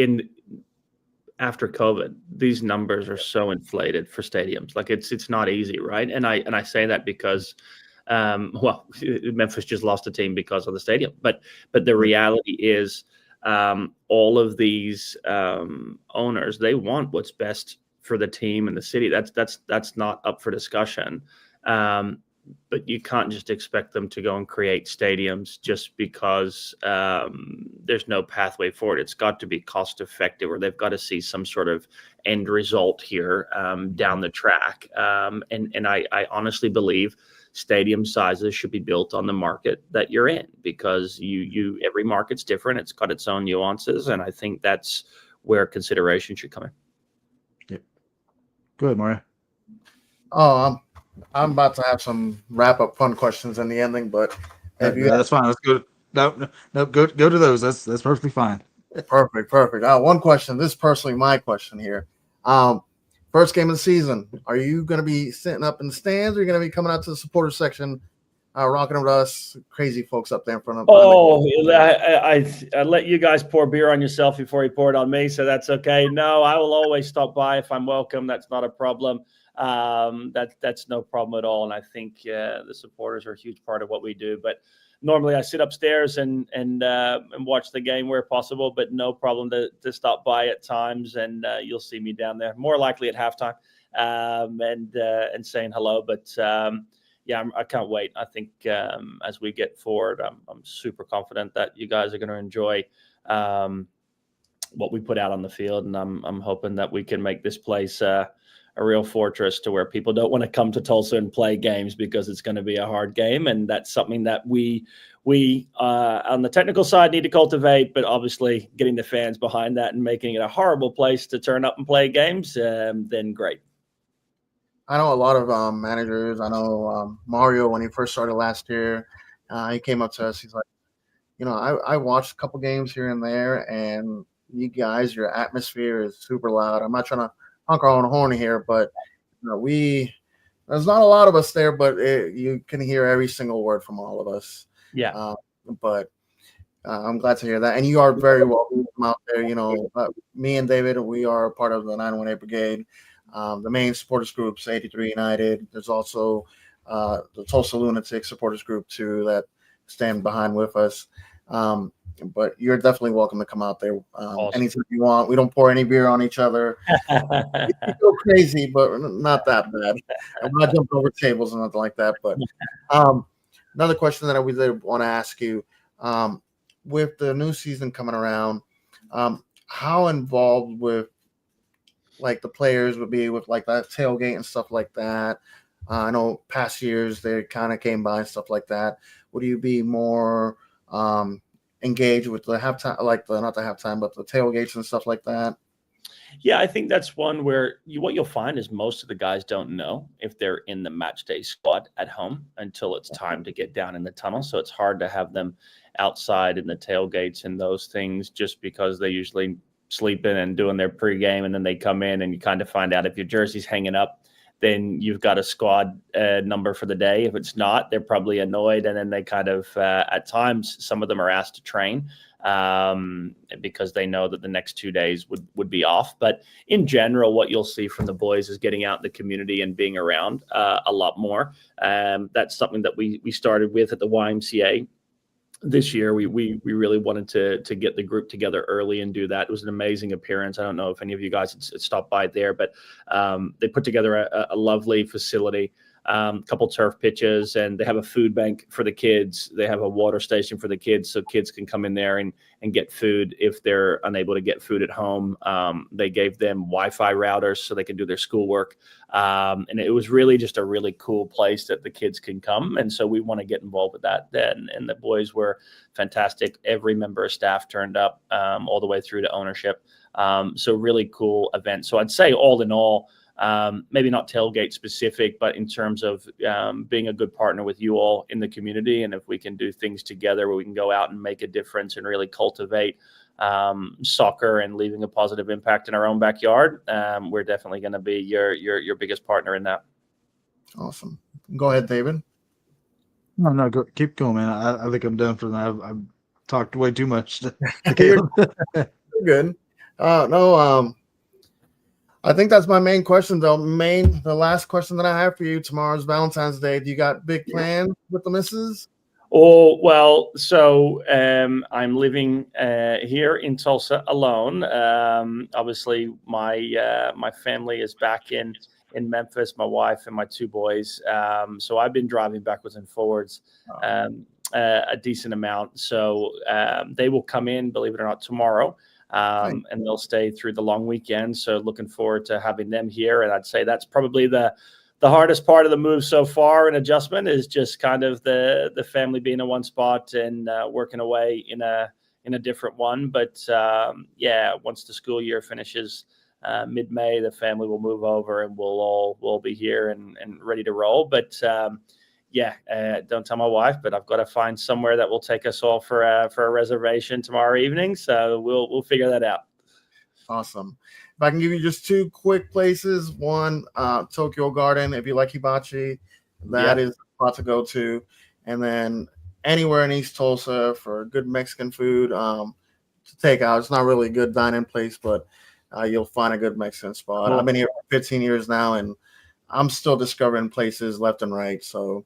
after COVID, these numbers are so inflated for stadiums. Like it's not easy, right? And I say that because Memphis just lost a team because of the stadium. But the reality is, all of these owners, they want what's best for the team and the city. That's not up for discussion. But you can't just expect them to go and create stadiums just because there's no pathway forward. It's got to be cost effective, or they've got to see some sort of end result here down the track. And I honestly believe stadium sizes should be built on the market that you're in, because every market's different. It's got its own nuances, and I think that's where consideration should come in. Yep. Go ahead, Mario. Oh, I'm about to have some wrap up fun questions in the ending, but that's fine. Let's go. No, go to those. That's perfectly fine. Perfect. One question. This is personally my question here. First game of the season, are you going to be sitting up in the stands, or are you going to be coming out to the supporter section, rocking with us crazy folks up there in front of? I let you guys pour beer on yourself before you pour it on me, so that's okay. No, I will always stop by if I'm welcome. That's not a problem. That's no problem at all. And I think the supporters are a huge part of what we do. But normally I sit upstairs and watch the game where possible, but no problem to stop by at times, and you'll see me down there, more likely at halftime, and saying hello. But I can't wait. I think as we get forward, I'm super confident that you guys are going to enjoy what we put out on the field, and I'm hoping that we can make this place a real fortress to where people don't want to come to Tulsa and play games because it's going to be a hard game. And that's something that we on the technical side need to cultivate, but obviously getting the fans behind that and making it a horrible place to turn up and play games, then great. I know a lot of managers. I know Mario, when he first started last year, he came up to us. He's like, I watched a couple games here and there, and you guys, your atmosphere is super loud. I'm not trying to honk our own horn here, but there's not a lot of us there, but you can hear every single word from all of us. Yeah. But I'm glad to hear that. And you are very welcome out there. Me and David, we are part of the 918 Brigade. The main supporters groups, 83 United. There's also the Tulsa Lunatic supporters group too that stand behind with us. But you're definitely welcome to come out there Awesome. anytime you want. We don't pour any beer on each other. We go crazy, but not that bad. I'm not jumping over tables and nothing like that. But another question that I really want to ask you, with the new season coming around, how involved with like the players would be with like that tailgate and stuff like that? I know past years they kind of came by and stuff like that. Would you be more engaged with the halftime, like not the halftime, but the tailgates and stuff like that? Yeah, I think that's one where what you'll find is most of the guys don't know if they're in the match day squad at home until it's time to get down in the tunnel. So it's hard to have them outside in the tailgates and those things, just because they usually sleeping and doing their pregame, and then they come in and you kind of find out if your jersey's hanging up, then you've got a squad number for the day. If it's not, they're probably annoyed, and then they kind of at times some of them are asked to train because they know that the next 2 days would be off. But in general, what you'll see from the boys is getting out in the community and being around a lot more. That's something that we started with at the YMCA. This year, we really wanted to get the group together early and do that. It was an amazing appearance. I don't know if any of you guys had stopped by there, but they put together a lovely facility, couple turf pitches, and they have a food bank for the kids. They have a water station for the kids, so kids can come in there and get food if they're unable to get food at home. They gave them Wi-Fi routers so they can do their schoolwork. And it was really just a really cool place that the kids can come. And so we want to get involved with that then. And the boys were fantastic. Every member of staff turned up all the way through to ownership. So really cool event. So I'd say all in all, maybe not tailgate specific, but in terms of being a good partner with you all in the community. And if we can do things together where we can go out and make a difference and really cultivate soccer and leaving a positive impact in our own backyard, we're definitely going to be your biggest partner in that. Awesome. Go ahead, David. No, keep going, man. I think I'm done for that. I've talked way too much. Caleb. You're good. I think that's my main question, though. The last question that I have for you. Tomorrow's Valentine's Day. Do you got big plans with the missus? Oh, well, so I'm living here in Tulsa alone. Obviously, my family is back in Memphis, my wife and my two boys. So I've been driving backwards and forwards a decent amount. So they will come in, believe it or not, tomorrow. And they'll stay through the long weekend. So looking forward to having them here. And I'd say that's probably the hardest part of the move so far, an adjustment, is just kind of the family being in one spot and working away in a different one. But once the school year finishes mid-May, the family will move over and we'll be here and ready to roll. But don't tell my wife, but I've got to find somewhere that will take us all for a reservation tomorrow evening. So we'll figure that out. Awesome. If I can give you just two quick places. One, Tokyo Garden, if you like hibachi, that is a spot to go to. And then anywhere in East Tulsa for good Mexican food to take out. It's not really a good dining place, but you'll find a good Mexican spot. Cool. I've been here for 15 years now, and I'm still discovering places left and right. So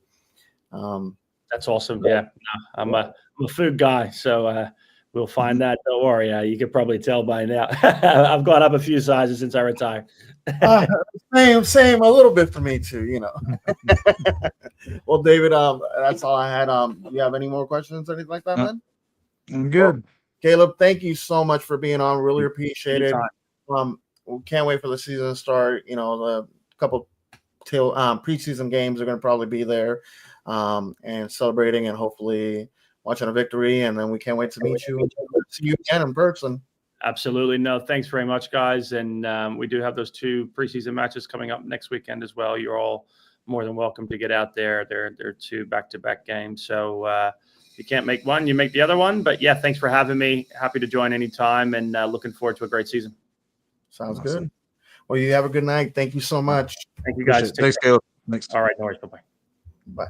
that's awesome. Yeah, I'm a food guy, so we'll find that. Don't worry. You could probably tell by now. I've gone up a few sizes since I retired. Same, a little bit for me too. Well, David, that's all I had. Do you have any more questions or anything like that, man? I'm good. Well, Caleb, thank you so much for being on. Really appreciate it. We can't wait for the season to start. The couple till preseason games are going to probably be there and celebrating and hopefully watching a victory. And then we can't wait to meet you and see you again in person. Absolutely. No, thanks very much, guys. And we do have those 2 preseason matches coming up next weekend as well. You're all more than welcome to get out there. They're 2 back-to-back games. So if you can't make one, you make the other one. But yeah, thanks for having me. Happy to join anytime and looking forward to a great season. Sounds good. Well, you have a good night. Thank you so much. Thank you, guys. Thanks, Caleb. Thanks. All right. No worries. Bye-bye. Bye.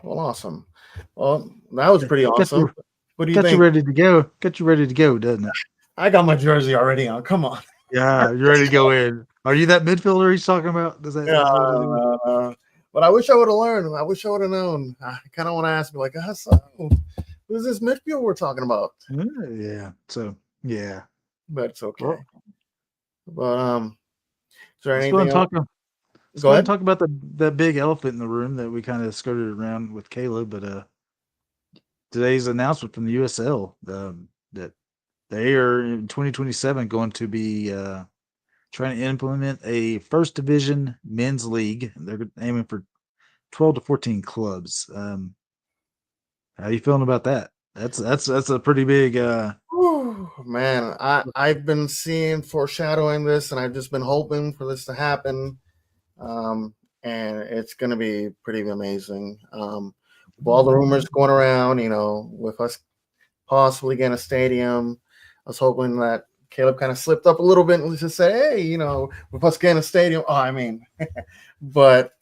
Well, awesome. Well, that was pretty awesome. What do you think? Got you ready to go. Got you ready to go, doesn't it? I got my jersey already on. Come on. Yeah, you're ready to go in. Are you that midfielder he's talking about? Does that? But I wish I would have learned. I wish I would have known. I kind of want to ask me, like, so who's this midfield we're talking about? Yeah. So yeah. But it's okay. Well, but is there let's anything else? Go ahead and talk about the big elephant in the room that we kind of skirted around with Caleb. But today's announcement from the USL that they are in 2027 going to be trying to implement a first division men's league. They're aiming for 12 to 14 clubs. How are you feeling about that? That's a pretty big Man, I've been seeing foreshadowing this, and I've just been hoping for this to happen. Um, and it's going to be pretty amazing. With all the rumors going around, with us possibly getting a stadium, I was hoping that Caleb kind of slipped up a little bit and just say, "Hey, with us getting a stadium." Oh, I mean, but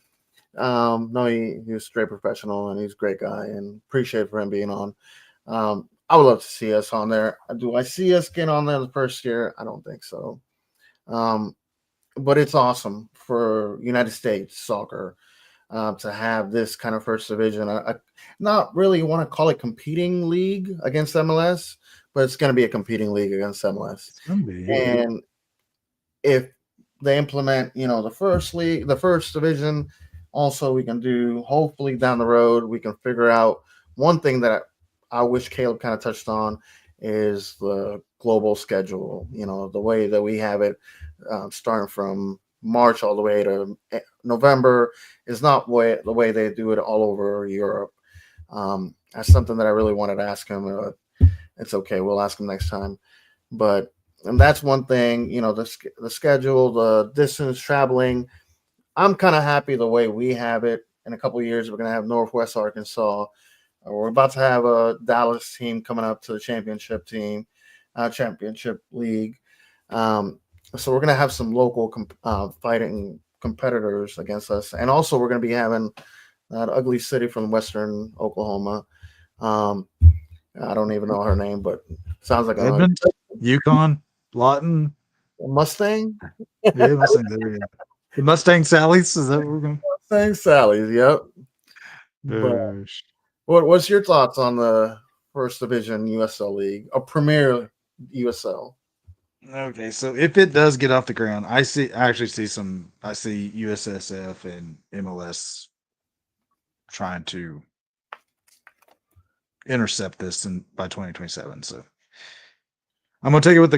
no, he was straight professional, and he's a great guy, and appreciate for him being on. I would love to see us on there. Do I see us getting on there the first year? I don't think so. Um, but it's awesome for United States soccer to have this kind of first division. I not really want to call it competing league against MLS, but it's going to be a competing league against MLS. It's gonna be, yeah. And if they implement, the first league, the first division, also we can do, hopefully down the road, we can figure out one thing that I wish Caleb kind of touched on is the global schedule, the way that we have it starting from March all the way to November is not the way they do it all over Europe. That's something that I really wanted to ask him. It's okay. We'll ask him next time. And that's one thing, the schedule, the distance traveling. I'm kind of happy the way we have it. In a couple of years, we're going to have Northwest Arkansas. We're about to have a Dallas team coming up to the championship league. So we're going to have some local fighting competitors against us. And also we're going to be having that ugly city from Western Oklahoma. I don't even know her name, but sounds like Edmond, Yukon, Lawton, Mustang. Yeah, Mustang. The Mustang Sallies. Is that what we're going? Mustang Sallies. Yep. What's your thoughts on the First Division USL League, a Premier USL? Okay, so if it does get off the ground, I see USSF and MLS trying to intercept this by 2027. So I'm gonna take it with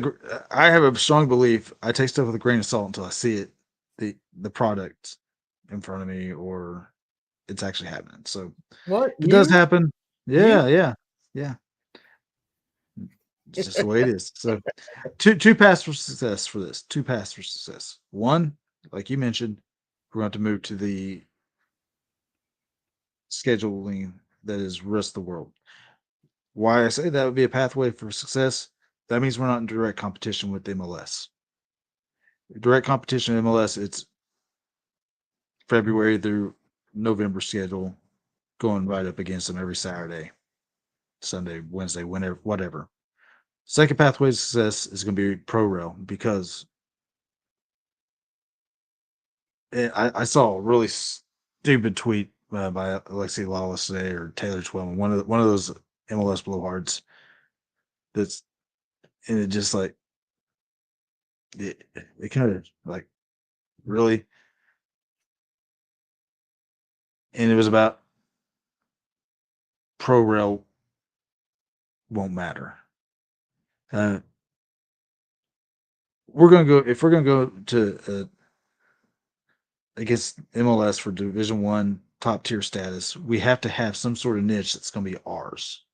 I have a strong belief. I take stuff with a grain of salt until I see it, the product in front of me, or it's actually happening. So what if it does happen, yeah. It's just the way it is. So two paths for success for this. Two paths for success. One, like you mentioned, we're going to move to the scheduling that is rest of the world. Why I say that would be a pathway for success, that means we're not in direct competition with MLS. Direct competition with MLS, it's February through November schedule, going right up against them every Saturday, Sunday, Wednesday, whenever, whatever. Second pathway to success is going to be pro rail, because I saw a really stupid tweet by Alexi Lawless today, or Taylor Twellman, one of those MLS blowhards. And it just like it kind of like, really, and it was about pro rail won't matter. We're gonna go to against MLS for Division I top tier status. We have to have some sort of niche that's gonna be ours.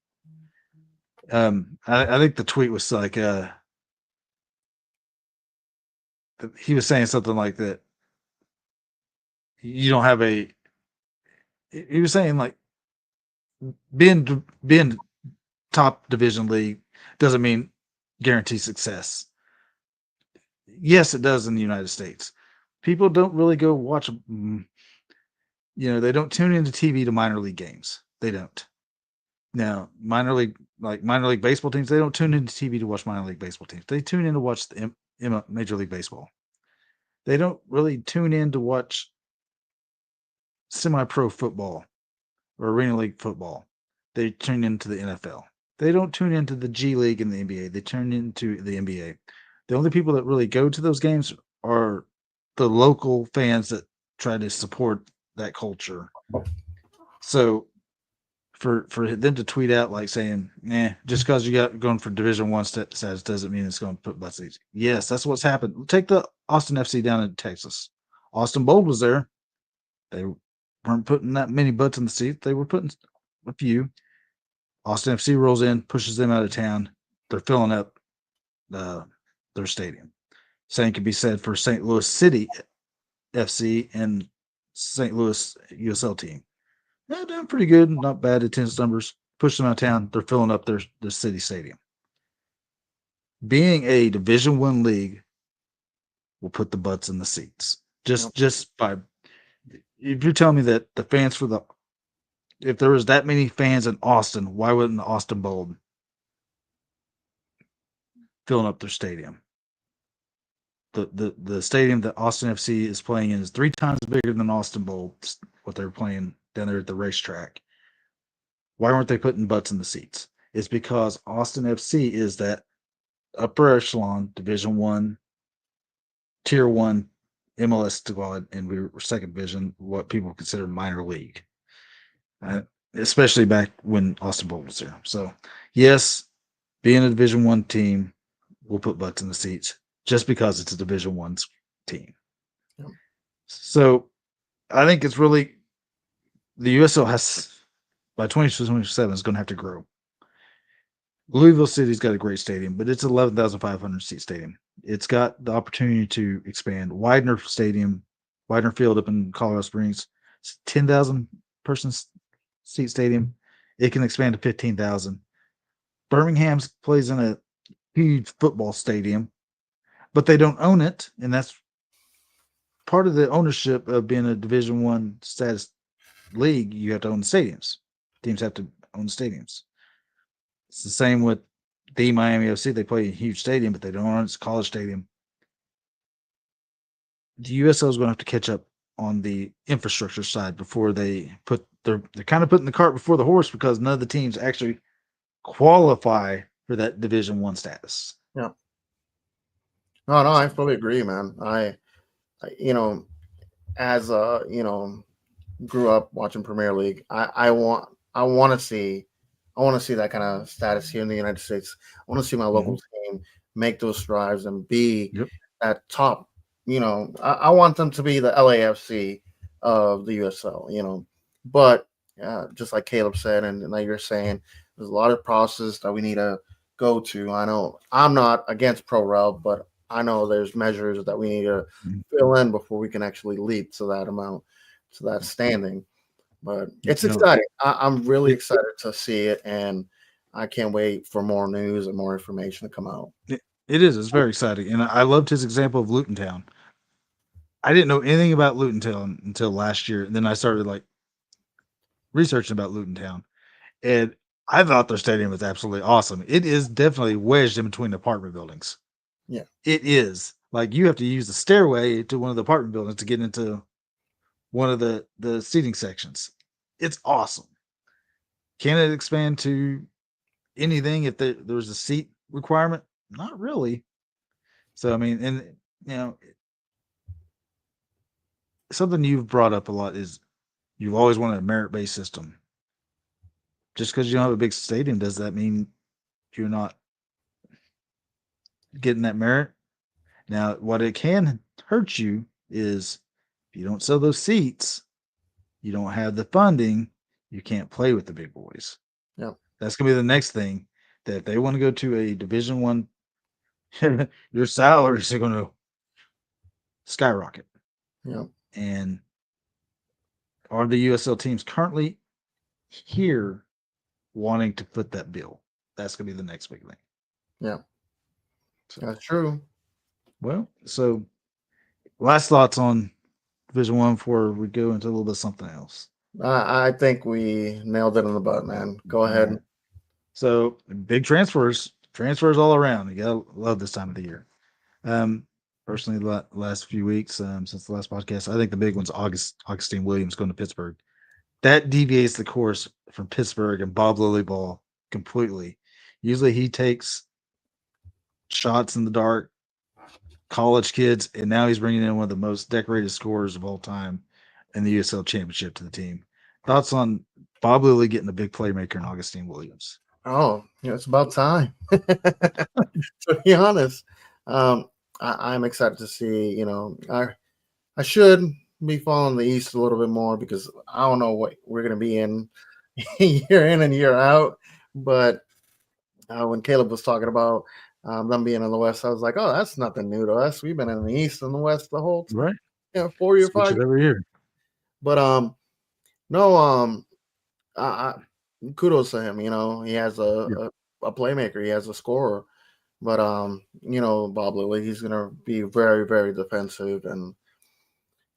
I think the tweet was like he was saying something like that. You don't have he was saying like being top division league doesn't mean guarantee success. Yes, it does in the United States. People don't really go watch, they don't tune into TV to minor league games. They don't. Now, minor league baseball teams, they don't tune into TV to watch minor league baseball teams. They tune in to watch the Major League Baseball. They don't really tune in to watch semi-pro football or arena league football. They tune into the NFL. They don't tune into the G League and the NBA. They tune into the NBA. The only people that really go to those games are the local fans that try to support that culture. So for them to tweet out like saying, just because you got going for Division I status doesn't mean it's going to put butts in. Yes, that's what's happened. Take the Austin FC down in Texas. Austin Bold was there. They weren't putting that many butts in the seat. They were putting a few. Austin FC rolls in, pushes them out of town. They're filling up their stadium. Same can be said for St. Louis City FC and St. Louis USL team. They're doing pretty good, not bad attendance numbers. Push them out of town, they're filling up their city stadium. Being a Division I league will put the butts in the seats. Just by, if you're telling me that the fans if there was that many fans in Austin, why wouldn't the Austin Bold filling up their stadium? The stadium that Austin FC is playing in is 3 times bigger than Austin Bowl, what they're playing down there at the racetrack. Why weren't they putting butts in the seats? It's because Austin FC is that upper echelon Division 1, Tier 1 MLS squad, and we were second division, what people consider minor league. Especially back when Austin Bowl was there. So, yes, being a Division 1 team will put butts in the seats just because it's a Division 1 team. Yep. So, I think it's really the USL has, by 2027, is going to have to grow. Louisville City's got a great stadium, but it's an 11,500 seat stadium. It's got the opportunity to expand. Widener Field up in Colorado Springs, it's 10,000 person seat stadium. It can expand to 15,000. Birmingham plays in a huge football stadium, but they don't own it, and that's part of the ownership of being a Division I status league. You have to own the stadiums. Teams have to own the stadiums. It's the same with the Miami FC. They play a huge stadium, but they don't own it. It's a college stadium. The USL is going to have to catch up on the infrastructure side before they're kind of putting the cart before the horse, because none of the teams actually qualify for that Division I status. Yeah. No, I fully agree, man. I as grew up watching Premier League, I want to see that kind of status here in the United States. I want to see my local team make those strides and be at top. I want them to be the LAFC of the USL. But just like Caleb said, and like you're saying, there's a lot of process that we need to go to. I know I'm not against Pro Rel, but I know there's measures that we need to fill in before we can actually leap to that amount, to that standing. But it's exciting. I'm really excited to see it, and I can't wait for more news and more information to come out. It is. It's very exciting. And I loved his example of Luton Town. I didn't know anything about Luton Town until last year. And then I started researching about Luton Town. And I thought their stadium was absolutely awesome. It is definitely wedged in between apartment buildings. Yeah. It is. You have to use the stairway to one of the apartment buildings to get into one of the seating sections. It's awesome. Can it expand to anything if there's a seat requirement? Not really. So, I mean, and, something you've brought up a lot is you've always wanted a merit-based system. Just because you don't have a big stadium, does that mean you're not getting that merit? Now, what it can hurt you is if you don't sell those seats, you don't have the funding, you can't play with the big boys. Yeah. That's going to be the next thing, that if they want to go to a Division I, your salaries are going to skyrocket. Yeah. And are the USL teams currently here wanting to foot that bill? That's going to be the next big thing. Yeah. That's true. Well, so last thoughts on Division I before we go into a little bit of something else. I think we nailed it in the butt, man. Go ahead. Right. So big transfers all around. You gotta love this time of the year. Personally, the last few weeks since the last podcast, I think the big one's Augustine Williams going to Pittsburgh. That deviates the course from Pittsburgh and Bob Lilly ball completely. Usually he takes shots in the dark, college kids, and now he's bringing in one of the most decorated scorers of all time in the USL Championship to the team. Thoughts on Bob Lilly getting a big playmaker in Augustine Williams? Oh, it's about time. To be honest, I'm excited to see. I should be following the East a little bit more because I don't know what we're going to be in year in and year out. But when Caleb was talking about them being in the West. I was like, oh, that's nothing new to us. We've been in the East and the West the whole Right. 4 year, Switch 5 it years. every year. But no, I, kudos to him. He has a playmaker. He has a scorer. But Bob Lilly, he's gonna be very, very defensive, and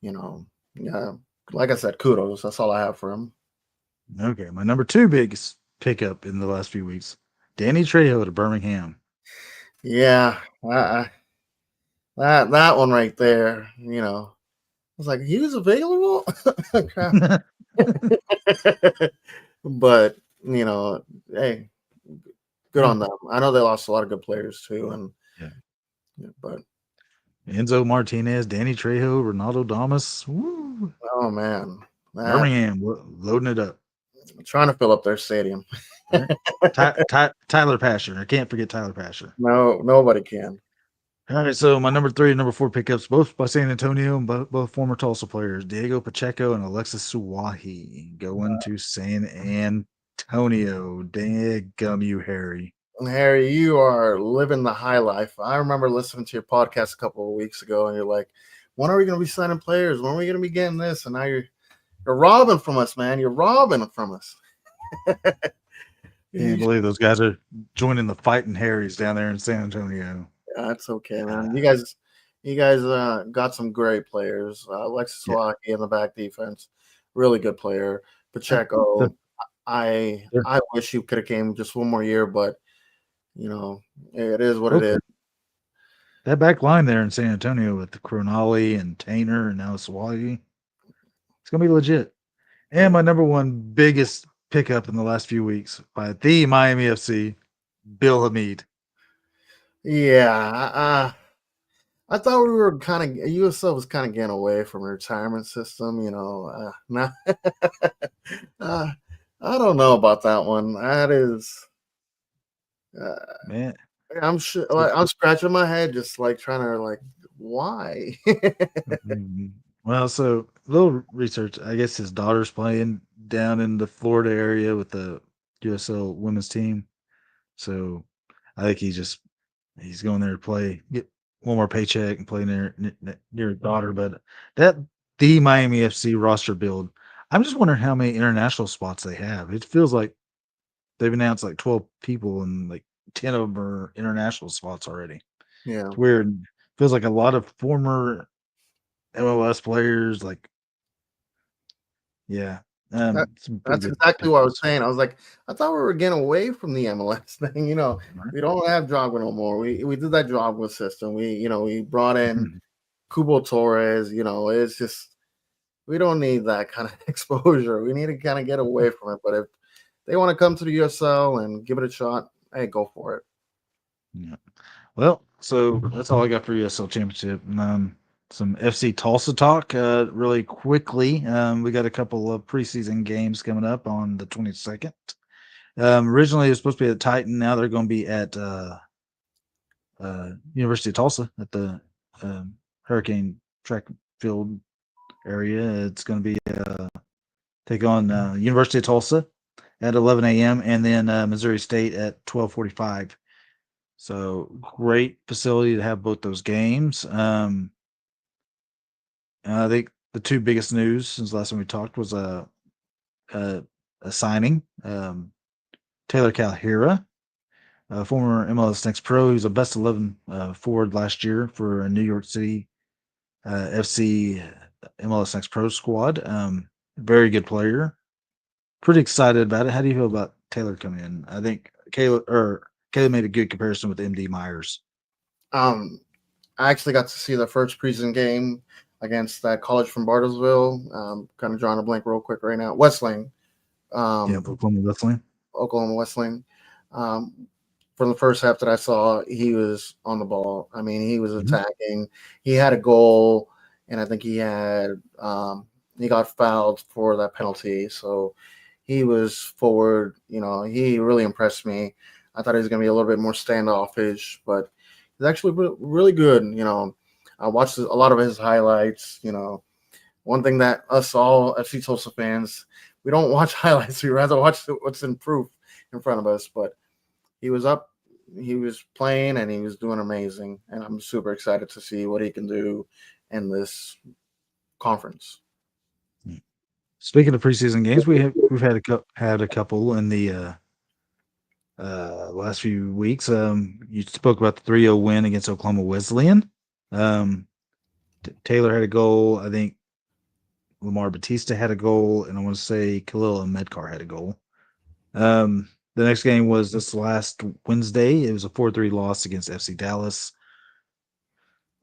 yeah, like I said, kudos. That's all I have for him. Okay, my number 2 biggest pickup in the last few weeks, Danny Trejo to Birmingham. Yeah, that one right there. I was like, he was available. Crap. But hey, good on them. I know they lost a lot of good players too, and but Enzo Martinez, Danny Trejo, Ronaldo Damas. Woo. Oh man, Birmingham loading it up. Trying to fill up their stadium. Right? Tyler Pasher. I can't forget Tyler Pasher. No, nobody can. All right, so my number 3 and number 4 pickups, both by San Antonio and both former Tulsa players, Diego Pacheco and Alexis Suwahi, going to San Antonio. Daggum you, Harry. Harry, you are living the high life. I remember listening to your podcast a couple of weeks ago, and you're like, when are we going to be signing players? When are we going to be getting this? And now you're robbing from us, man. You're robbing from us. Can't believe those guys are joining the Fighting Harrys down there in San Antonio. That's okay, man. You guys got some great players. Alexis Suwahi in the back defense, really good player. Pacheco, I wish you could have came just one more year, but it is what it is. That back line there in San Antonio with the Cronali and Tainer and now Suwahi, it's gonna be legit. And my number 1 biggest pickup in the last few weeks by the Miami FC, Bill Hamid. Yeah, I thought we were USL was kind of getting away from a retirement system. I don't know about that one. That is, man. I'm sure. I'm scratching my head, just like trying to why. Well, so a little research. I guess his daughter's playing down in the Florida area with the USL women's team. So I think he's going there to play, get one more paycheck and play near her daughter. But the Miami FC roster build, I'm just wondering how many international spots they have. It feels like they've announced 12 people and 10 of them are international spots already. Yeah. It's weird. Feels like a lot of former MLS players, that's exactly what I was saying. I was like, I thought we were getting away from the MLS thing. We don't have Drogba no more. We did that Drogba system. We brought in Kubo Torres. It's just we don't need that kind of exposure. We need to kind of get away from it. But if they want to come to the USL and give it a shot, hey, go for it. Yeah. Well, so that's all I got for USL Championship. Some FC Tulsa talk really quickly. We got a couple of preseason games coming up on the 22nd. Originally, it was supposed to be at Titan. Now they're going to be at University of Tulsa at the Hurricane track field area. It's going to be take on University of Tulsa at 11 a.m. and then Missouri State at 12:45. So great facility to have both those games. I think the 2 biggest news since the last time we talked was a signing. Taylor Calhera, former MLS Next Pro. He was a best 11 forward last year for a New York City FC MLS Next Pro squad. Very good player. Pretty excited about it. How do you feel about Taylor coming in? I think Caleb made a good comparison with MD Myers. I actually got to see the first preseason game against that college from Bartlesville. Kind of drawing a blank real quick right now. Wesleyan. Oklahoma Wesleyan. Oklahoma Wesleyan. For the first half that I saw, he was on the ball. I mean, he was attacking. He had a goal, and I think he got fouled for that penalty. So he was forward. He really impressed me. I thought he was going to be a little bit more standoffish, but he's actually really good. I watched a lot of his highlights. One thing that us all FC Tulsa fans, we don't watch highlights. We rather watch what's in proof in front of us. But he was up he was playing and he was doing amazing, and I'm super excited to see what he can do in this conference. Speaking of preseason games, we've had a couple in the last few weeks. You spoke about the 3-0 win against Oklahoma Wesleyan. Taylor had a goal. I think Lamar Batista had a goal, and I want to say Khalil Medkar had a goal. The next game was this last Wednesday. It was a 4-3 loss against FC Dallas.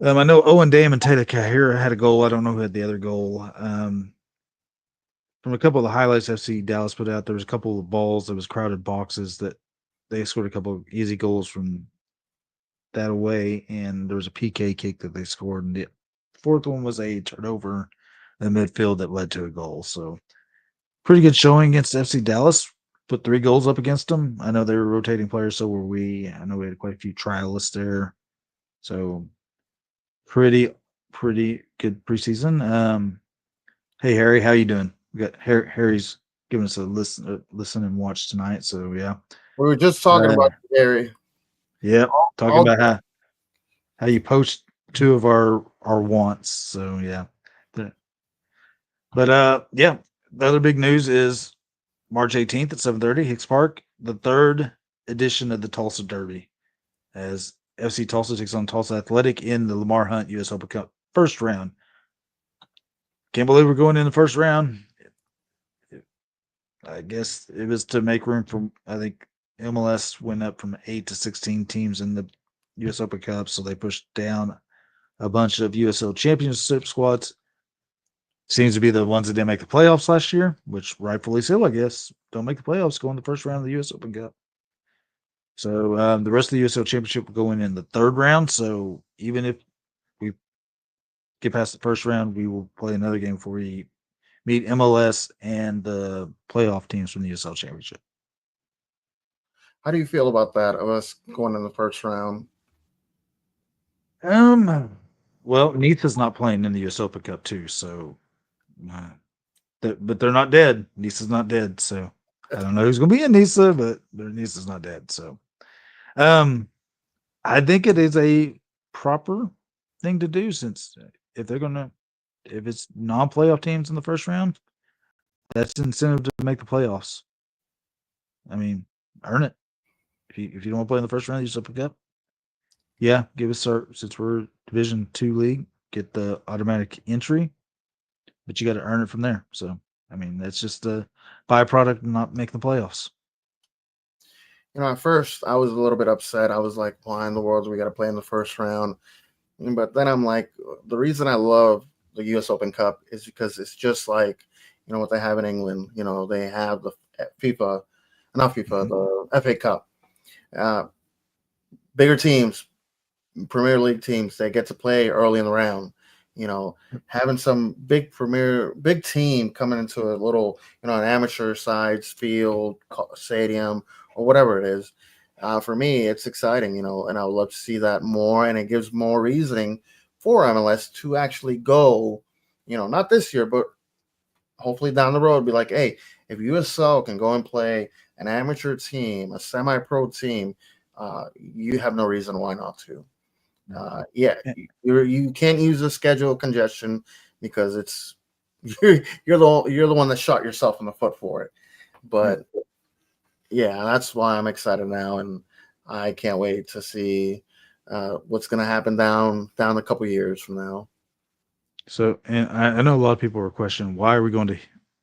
I know Owen Dame and Taylor Kahira had a goal. I don't know who had the other goal. From a couple of the highlights FC Dallas put out, there was a couple of balls that was crowded boxes that they scored a couple of easy goals from that away, and there was a PK kick that they scored, and the fourth one was a turnover in the midfield that led to a goal. So pretty good showing against FC Dallas. Put 3 goals up against them. I know they were rotating players, so were we. I know we had quite a few trialists there. So pretty good preseason. Hey Harry, how you doing? We got Harry's giving us a listen and watch tonight. So yeah, We were just talking about Gary. Yeah, talking about how you poached 2 of our wants. So yeah, but yeah, the other big news is March 18th at 7:30, Hicks Park, the 3rd edition of the Tulsa Derby, as FC Tulsa takes on Tulsa Athletic in the Lamar Hunt U.S. Open Cup first round. Can't believe we're going in the first round. I guess it was to make room for, I think MLS went up from 8 to 16 teams in the U.S. Open Cup, so they pushed down a bunch of USL Championship squads. Seems to be the ones that didn't make the playoffs last year, which rightfully so, I guess. Don't make the playoffs, go in the first round of the U.S. Open Cup. So the rest of the USL Championship will go in the 3rd round. So even if we get past the first round, we will play another game before we meet MLS and the playoff teams from the USL Championship. How do you feel about that, of us going in the first round? Well, Neitha's not playing in the US Open Cup too, so but they're not dead. Neitha's not dead, so I don't know who's going to be in Neitha, but Neitha's not dead. So, I think it is a proper thing to do, since if it's non-playoff teams in the first round, that's incentive to make the playoffs. I mean, earn it. If you don't want to play in the first round, you just Open Cup. Yeah, give us since we're Division 2 league, get the automatic entry, but you got to earn it from there. So, I mean, that's just a byproduct of not making the playoffs. At first I was a little bit upset. I was like, why in the world do we got to play in the first round? But then I'm like, the reason I love the U.S. Open Cup is because it's just like, what they have in England. They have the the FA Cup. Bigger teams, Premier League teams, they get to play early in the round. Having some big team coming into a little, an amateur sides field, stadium, or whatever it is. For me, it's exciting, and I would love to see that more, and it gives more reasoning for MLS to actually go, not this year, but hopefully down the road, be like, hey, if USL can go and play an amateur team, a semi-pro team, you have no reason why not to. You can't use the schedule congestion because it's you're the one that shot yourself in the foot for it. But yeah, that's why I'm excited now, and I can't wait to see what's going to happen down a couple years from now. So, and I know a lot of people were questioning, why are we going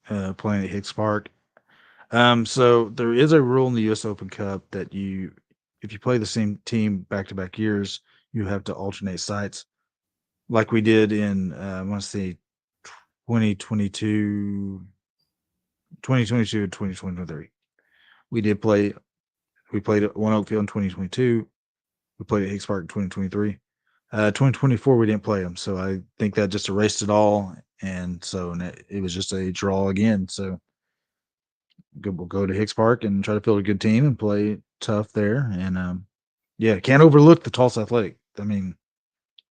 to play at Hicks Park? So there is a rule in the U.S. Open Cup that if you play the same team back-to-back years, you have to alternate sites, like we did in I want to say 2022 and 2023. We played at One Oakfield in 2022. We played at Hicks Park in 2023. 2024 we didn't play them, so I think that just erased it all, and it was just a draw again. So we'll go to Hicks Park and try to build a good team and play tough there. And can't overlook the Tulsa Athletic. I mean,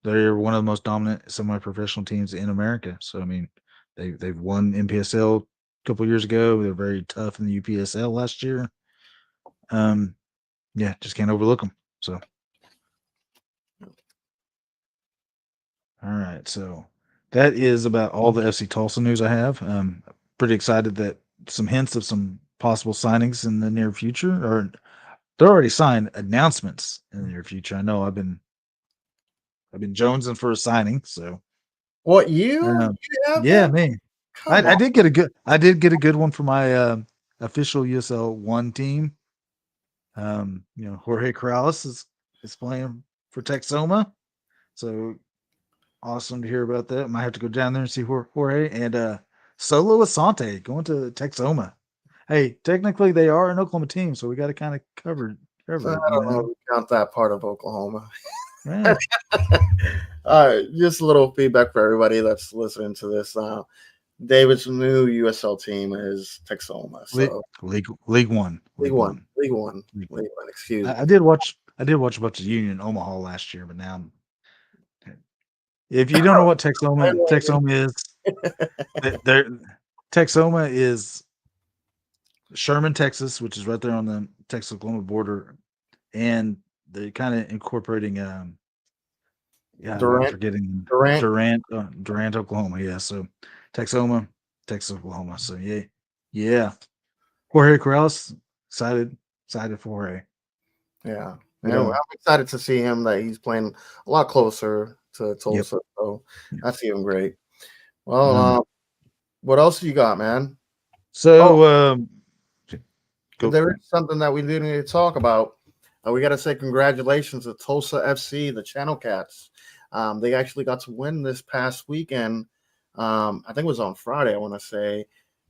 they're one of the most dominant semi-professional teams in America. So I mean, they've won NPSL a couple of years ago. They're very tough in the UPSL last year. Just can't overlook them. So, all right. So that is about all the FC Tulsa news I have. Pretty excited that some hints of some possible signings in the near future, or they're already signed announcements in the near future. I know I've been jonesing for a signing. So, What you have yeah, that? man. Come I on. did get a good one for my official USL 1 team. Jorge Corrales is playing for Texoma, so awesome to hear about that. Might have to go down there and see Jorge and Solo Asante going to Texoma. Hey, technically they are an Oklahoma team, so we got to kind of cover it. I don't know if we count that part of Oklahoma. Yeah. All right, just a little feedback for everybody that's listening to this. David's new USL team is Texoma. So League One. League One. Excuse me. I did watch a bunch of Union Omaha last year, but now if you don't know what Texoma is, Texoma is Sherman, Texas, which is right there on the Texas-Oklahoma border, and they're kind of incorporating I'm forgetting Durant, Oklahoma. Yeah, so Texoma, Texas, Oklahoma. So yeah. Jorge Corrales, excited for Jorge. Yeah. I'm excited to see him that he's playing a lot closer to Tulsa. Yep. So that's even great. Well, what else you got, man? So there is something that we do need to talk about. We got to say congratulations to Tulsa FC, the Channel Cats. They actually got to win this past weekend. I think it was on Friday, I want to say.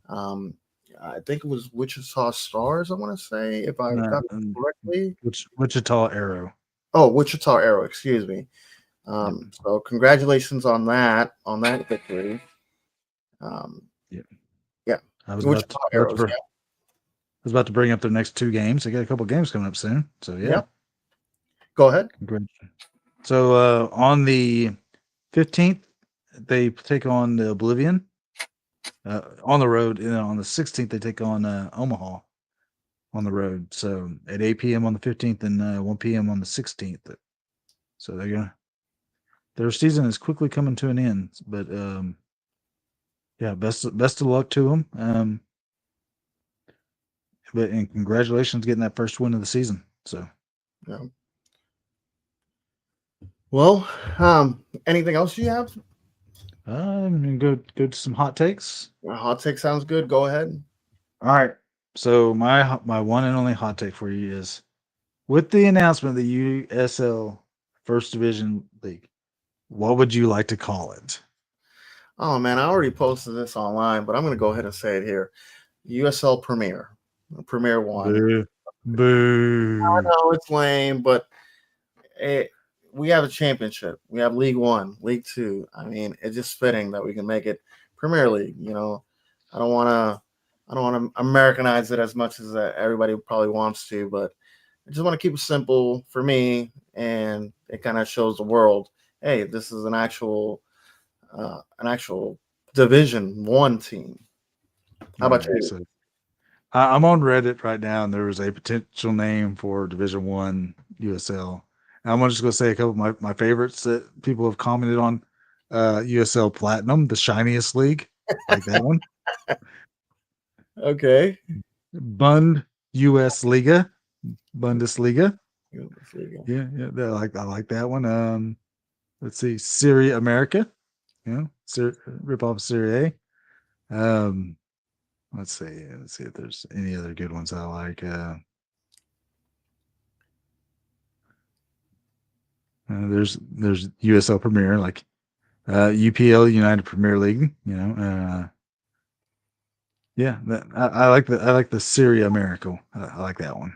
I think it was Wichita Stars, I want to say, if I got it correctly. Wichita Arrow. Oh, Wichita Arrow, excuse me. So congratulations on that victory. Yeah. I was about to bring up their next 2 games. They got a couple games coming up soon. So yeah. Go ahead. So on the 15th, they take on the Oblivion on the road, and on the 16th they take on Omaha on the road. So at 8 p.m. on the 15th and 1 p.m. on the 16th. So their season is quickly coming to an end. But best of luck to them. And congratulations getting that first win of the season. So yeah. Well, anything else you have? Go to some hot takes. Hot take sounds good. Go ahead. All right. So my one and only hot take for you is, with the announcement of the USL First Division League, what would you like to call it? Oh man, I already posted this online, but I'm going to go ahead and say it here: USL Premier 1. Boo. I know it's lame, but we have a championship. We have League 1, League 2. I mean, it's just fitting that we can make it Premier League. I don't want to Americanize it as much as everybody probably wants to, but I just want to keep it simple for me, and it kind of shows the world, hey, this is an actual Division 1 team. How about you? So I'm on Reddit right now, and there was a potential name for Division 1 USL. I'm just going to say a couple of my favorites that people have commented on. USL Platinum, the shiniest league. Like that one. Okay. Bund US Liga. Bundesliga. Yeah, I like that one. Let's see. Serie America. Rip off Serie A. Let's see if there's any other good ones I like. There's USL Premier, like UPL, United Premier League. I like the Serie America. I like that one.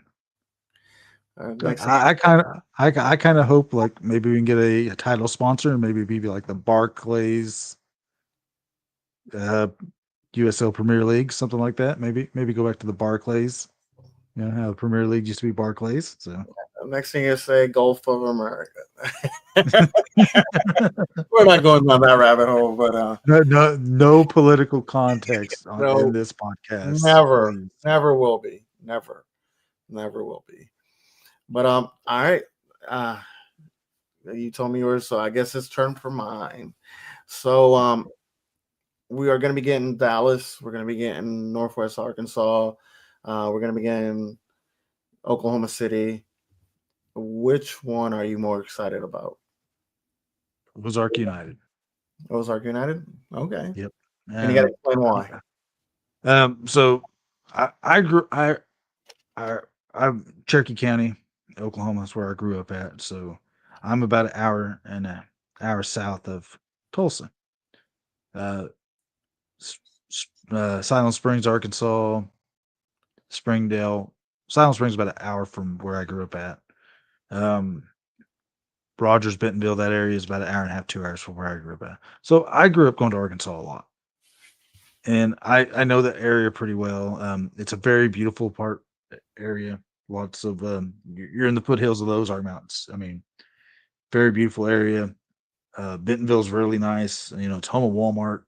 I kind of hope like maybe we can get a title sponsor, and maybe like the Barclays USL Premier League, something like that. Maybe go back to the Barclays. How the Premier League used to be Barclays. So next thing you say, Gulf of America. We're not going down that rabbit hole, but no political context in this podcast. Never will be. Never will be. But all right. you told me yours, so I guess it's turn for mine. So we are going to be getting Dallas. We're going to be getting Northwest Arkansas. We're going to be getting Oklahoma City. Which one are you more excited about? Ozark United. Ozark United? Okay. Yep. And you got to explain why. So I'm Cherokee County, Oklahoma is where I grew up at. So I'm about an hour south of Tulsa. Silent Springs, Arkansas, Springdale. Silent Springs is about an hour from where I grew up at. Rogers, Bentonville, that area is about an hour and a half, 2 hours from where I grew up at. So I grew up going to Arkansas a lot. And I know that area pretty well. It's a very beautiful area. Lots of you're in the foothills of the Ozark Mountains. I mean, very beautiful area. Bentonville's really nice. It's home of Walmart.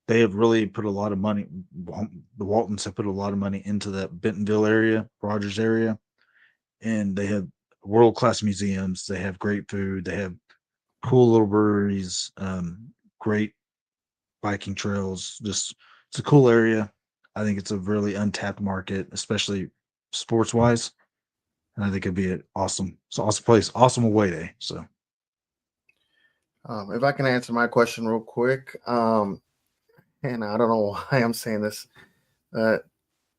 They have really put a lot of money. The Waltons have put a lot of money into that Bentonville area, Rogers area, and they have world-class museums. They have great food. They have cool little breweries, great biking trails. Just it's a cool area. I think it's a really untapped market, especially sports-wise. And I think it'd be it's an awesome place, awesome away day. So, if I can answer my question real quick, and I don't know why I'm saying this,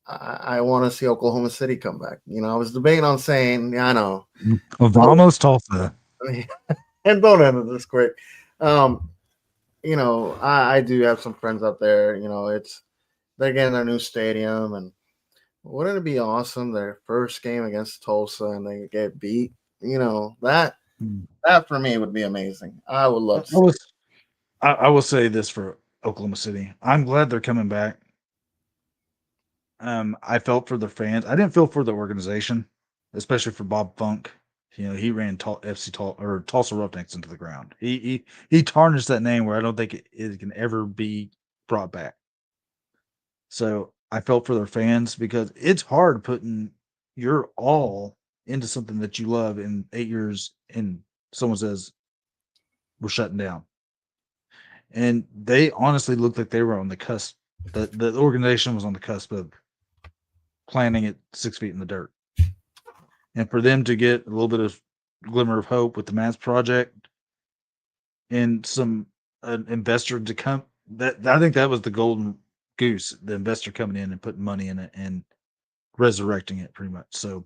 I want to see Oklahoma City come back. I was debating on saying, I know, Vamos Tulsa, and don't end this quick. I do have some friends out there. They're getting their new stadium, and wouldn't it be awesome their first game against Tulsa and they get beat? That for me would be amazing. I would love to see. I will say this for Oklahoma City. I'm glad they're coming back. I felt for the fans. I didn't feel for the organization, especially for Bob Funk. He ran FC Tulsa Roughnecks into the ground. He tarnished that name where I don't think it can ever be brought back. So I felt for their fans because it's hard putting your all into something that you love in 8 years and someone says, we're shutting down. And they honestly looked like they were on the cusp. The organization was on the cusp of planting it 6 feet in the dirt. And for them to get a little bit of glimmer of hope with the Mats project and an investor to come, I think that was the golden goose, the investor coming in and putting money in it and resurrecting it pretty much. So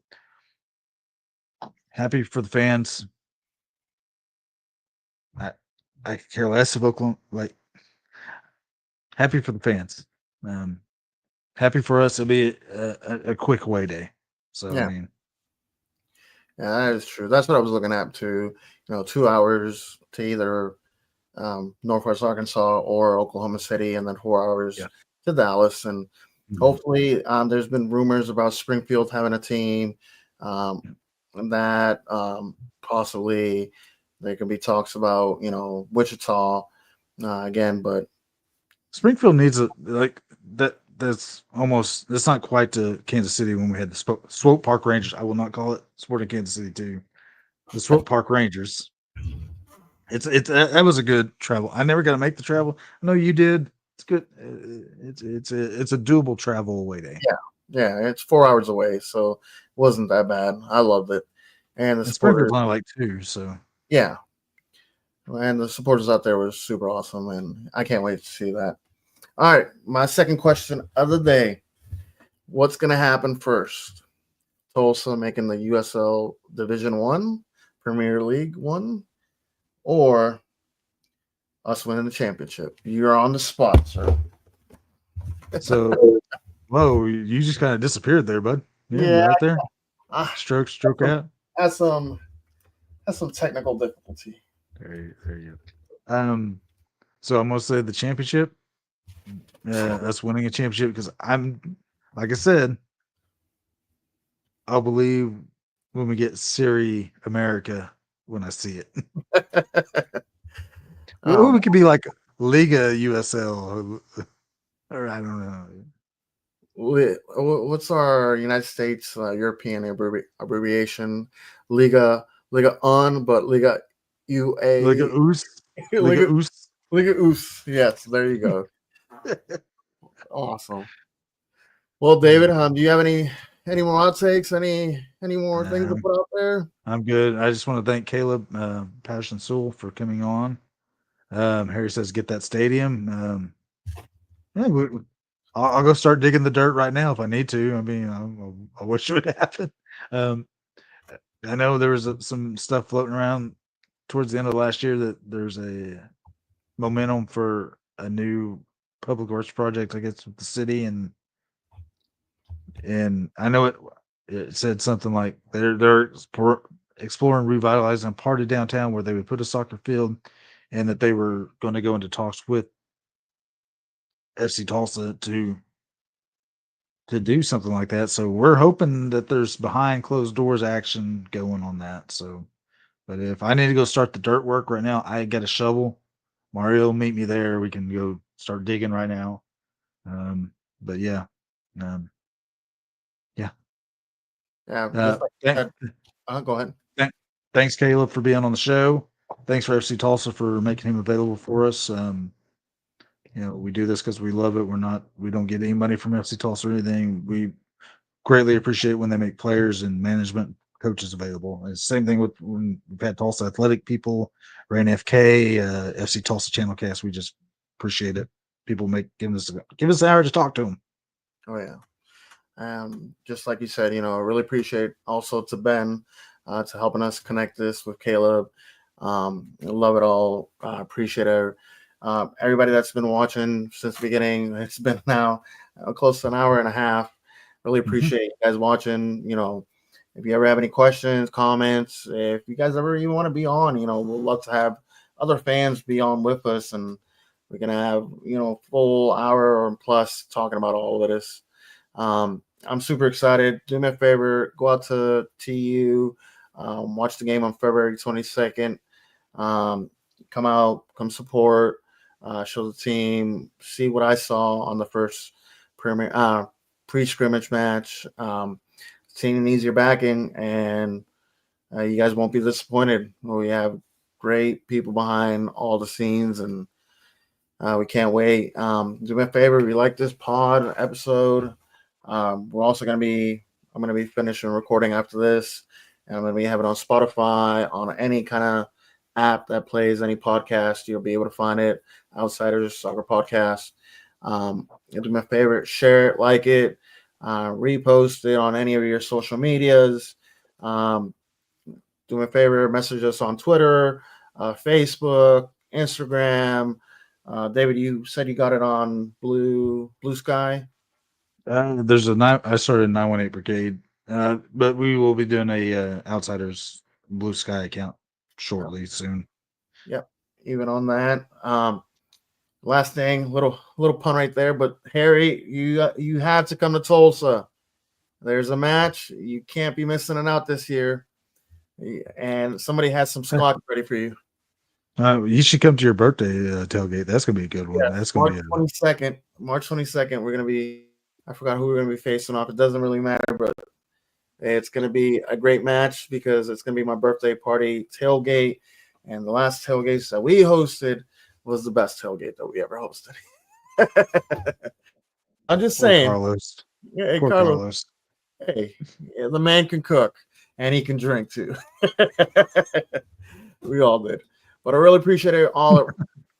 happy for the fans. I care less of Oklahoma. Happy for the fans. Happy for us. It'll be a quick away day. So Yeah. I mean, yeah, that is true. That's what I was looking at too. 2 hours to either Northwest Arkansas or Oklahoma City, and then 4 hours to Dallas. And hopefully, there's been rumors about Springfield having a team. That possibly there could be talks about Wichita again, but Springfield needs that's not quite to Kansas City when we had the Swope Park Rangers. I will not call it Sporting Kansas City 2. The Swope Park Rangers. That was a good travel. I never got to make the travel. I know you did. It's good. It's a doable travel away day. Yeah, it's 4 hours away, so it wasn't that bad. I loved it, and the supporters, only like 2, so yeah, and the supporters out there were super awesome, and I can't wait to see that. All right, my second question of the day: what's going to happen first? Tulsa making the USL Division I, Premier League 1, or us winning the championship? You're on the spot, sir. So, whoa, you just kind of disappeared there, bud. Yeah, right there. Stroke out. Has some technical difficulty. There you go. So I'm gonna say the championship. Us winning a championship because like I said, I'll believe when we get Serie America when I see it. We could be like Liga USL, or I don't know. What's our United States European abbreviation? Liga Liga on, but Liga UA. Liga Oos. Liga Oos. Liga Oos. Yes, there you go. Awesome. Well, David, do you have any more outtakes? Any more things to put out there? I'm good. I just want to thank Caleb Patterson Sewell for coming on. Harry says, "Get that stadium." Yeah, I'll go start digging the dirt right now if I need to. I mean, I wish it would happen. I know there was some stuff floating around towards the end of last year that there's a momentum for a new public works project, I guess, with the city, and I know it said something like they're exploring revitalizing a part of downtown where they would put a soccer field, and that they were going to go into talks with FC Tulsa to do something like that. So we're hoping that there's behind closed doors action going on that. So, but if I need to go start the dirt work right now, I got a shovel. Mario will meet me there. We can go start digging right now. But yeah. Yeah. Yeah. Just like that. Go ahead. Thanks, Caleb, for being on the show. Thanks for FC Tulsa for making him available for us. We do this because we love it. We don't get any money from FC Tulsa or anything. We greatly appreciate when they make players and management coaches available. And same thing with when we've had Tulsa Athletic people, ran FK, FC Tulsa Channel Cast. We just appreciate it. People give us an hour to talk to them. Oh yeah. Just like you said, I really appreciate also to Ben to helping us connect this with Caleb. I love it all. Appreciate it. Everybody that's been watching since the beginning, it's been now close to an hour and a half. Really appreciate you guys watching. If you ever have any questions, comments, if you guys ever even want to be on, we'd love to have other fans be on with us, and we're gonna have full hour or plus talking about all of this. I'm super excited. Do me a favor, go out to TU, watch the game on February 22nd. Come out, come support. Show the team, see what I saw on the first pre-scrimmage match. Team needs your backing, and you guys won't be disappointed. We have great people behind all the scenes, and we can't wait. Do me a favor, if you like this pod episode, we're also I'm going to be finishing recording after this, and I'm going to be having it on Spotify, on any kind of app that plays any podcast. You'll be able to find it. Outsiders Soccer Podcast. Do me a favor, share it, like it, repost it on any of your social medias. Do me a favor, message us on Twitter, Facebook, Instagram. David, you said you got it on Blue Sky. I started 918 Brigade, but we will be doing a Outsiders Blue Sky account shortly soon. Yep. Even on that. Last thing, little pun right there, but Harry, you have to come to Tulsa. There's a match. You can't be missing it out this year. And somebody has some scotch ready for you. You should come to your birthday tailgate. That's gonna be a good one. Yeah, That's gonna March 22nd. March 22nd. We're gonna be. I forgot who we're gonna be facing off. It doesn't really matter, but it's gonna be a great match because it's gonna be my birthday party tailgate, and the last tailgates that we hosted was the best tailgate that we ever hosted. I'm just saying. Carlos. Yeah, hey, Carlos. Hey, yeah, the man can cook and he can drink too. We all did. But I really appreciate it all.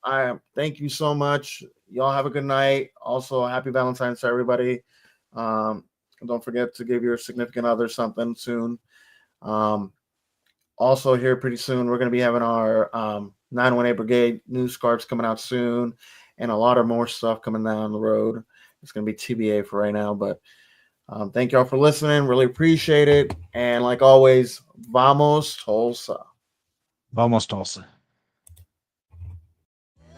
I thank you so much. Y'all have a good night. Also, happy Valentine's to everybody. Don't forget to give your significant other something soon. Also, here pretty soon, we're going to be having our 918 Brigade new scarves coming out soon, and a lot of more stuff coming down the road. It's going to be TBA for right now, but thank y'all for listening. Really appreciate it. And like always, Vamos Tulsa. Vamos Tulsa.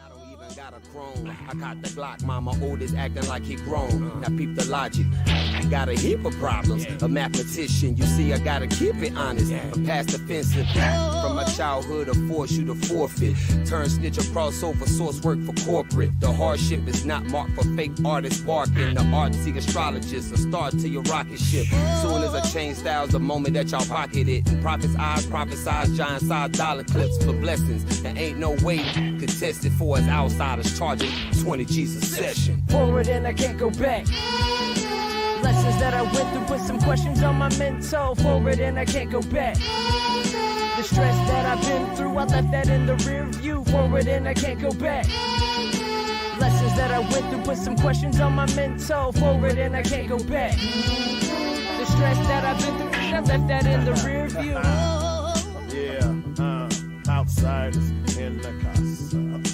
I don't even got a chrome. I caught the Glock, mama oldest acting like he grown. Now peep the logic. I got a heap of problems. A mathematician, you see, I gotta keep it honest. I'm past offensive. From my childhood, I force you to forfeit. Turn snitch across over source work for corporate. The hardship is not marked for fake artists barking. The artsy astrologist, a start to your rocket ship. Soon as I change styles, the moment that y'all pocket it. And prophets' eyes prophesize giant size dollar clips for blessings. There ain't no way contested for as outsiders charging 20 G's a session. Forward and I can't go back. Lessons that I went through, put some questions on my mental. Forward and I can't go back. The stress that I've been through, I left that in the rear view. Forward and I can't go back. Lessons that I went through, put some questions on my mental. Forward and I can't go back. The stress that I've been through, I left that in the rear view. Yeah, outsiders in the casa.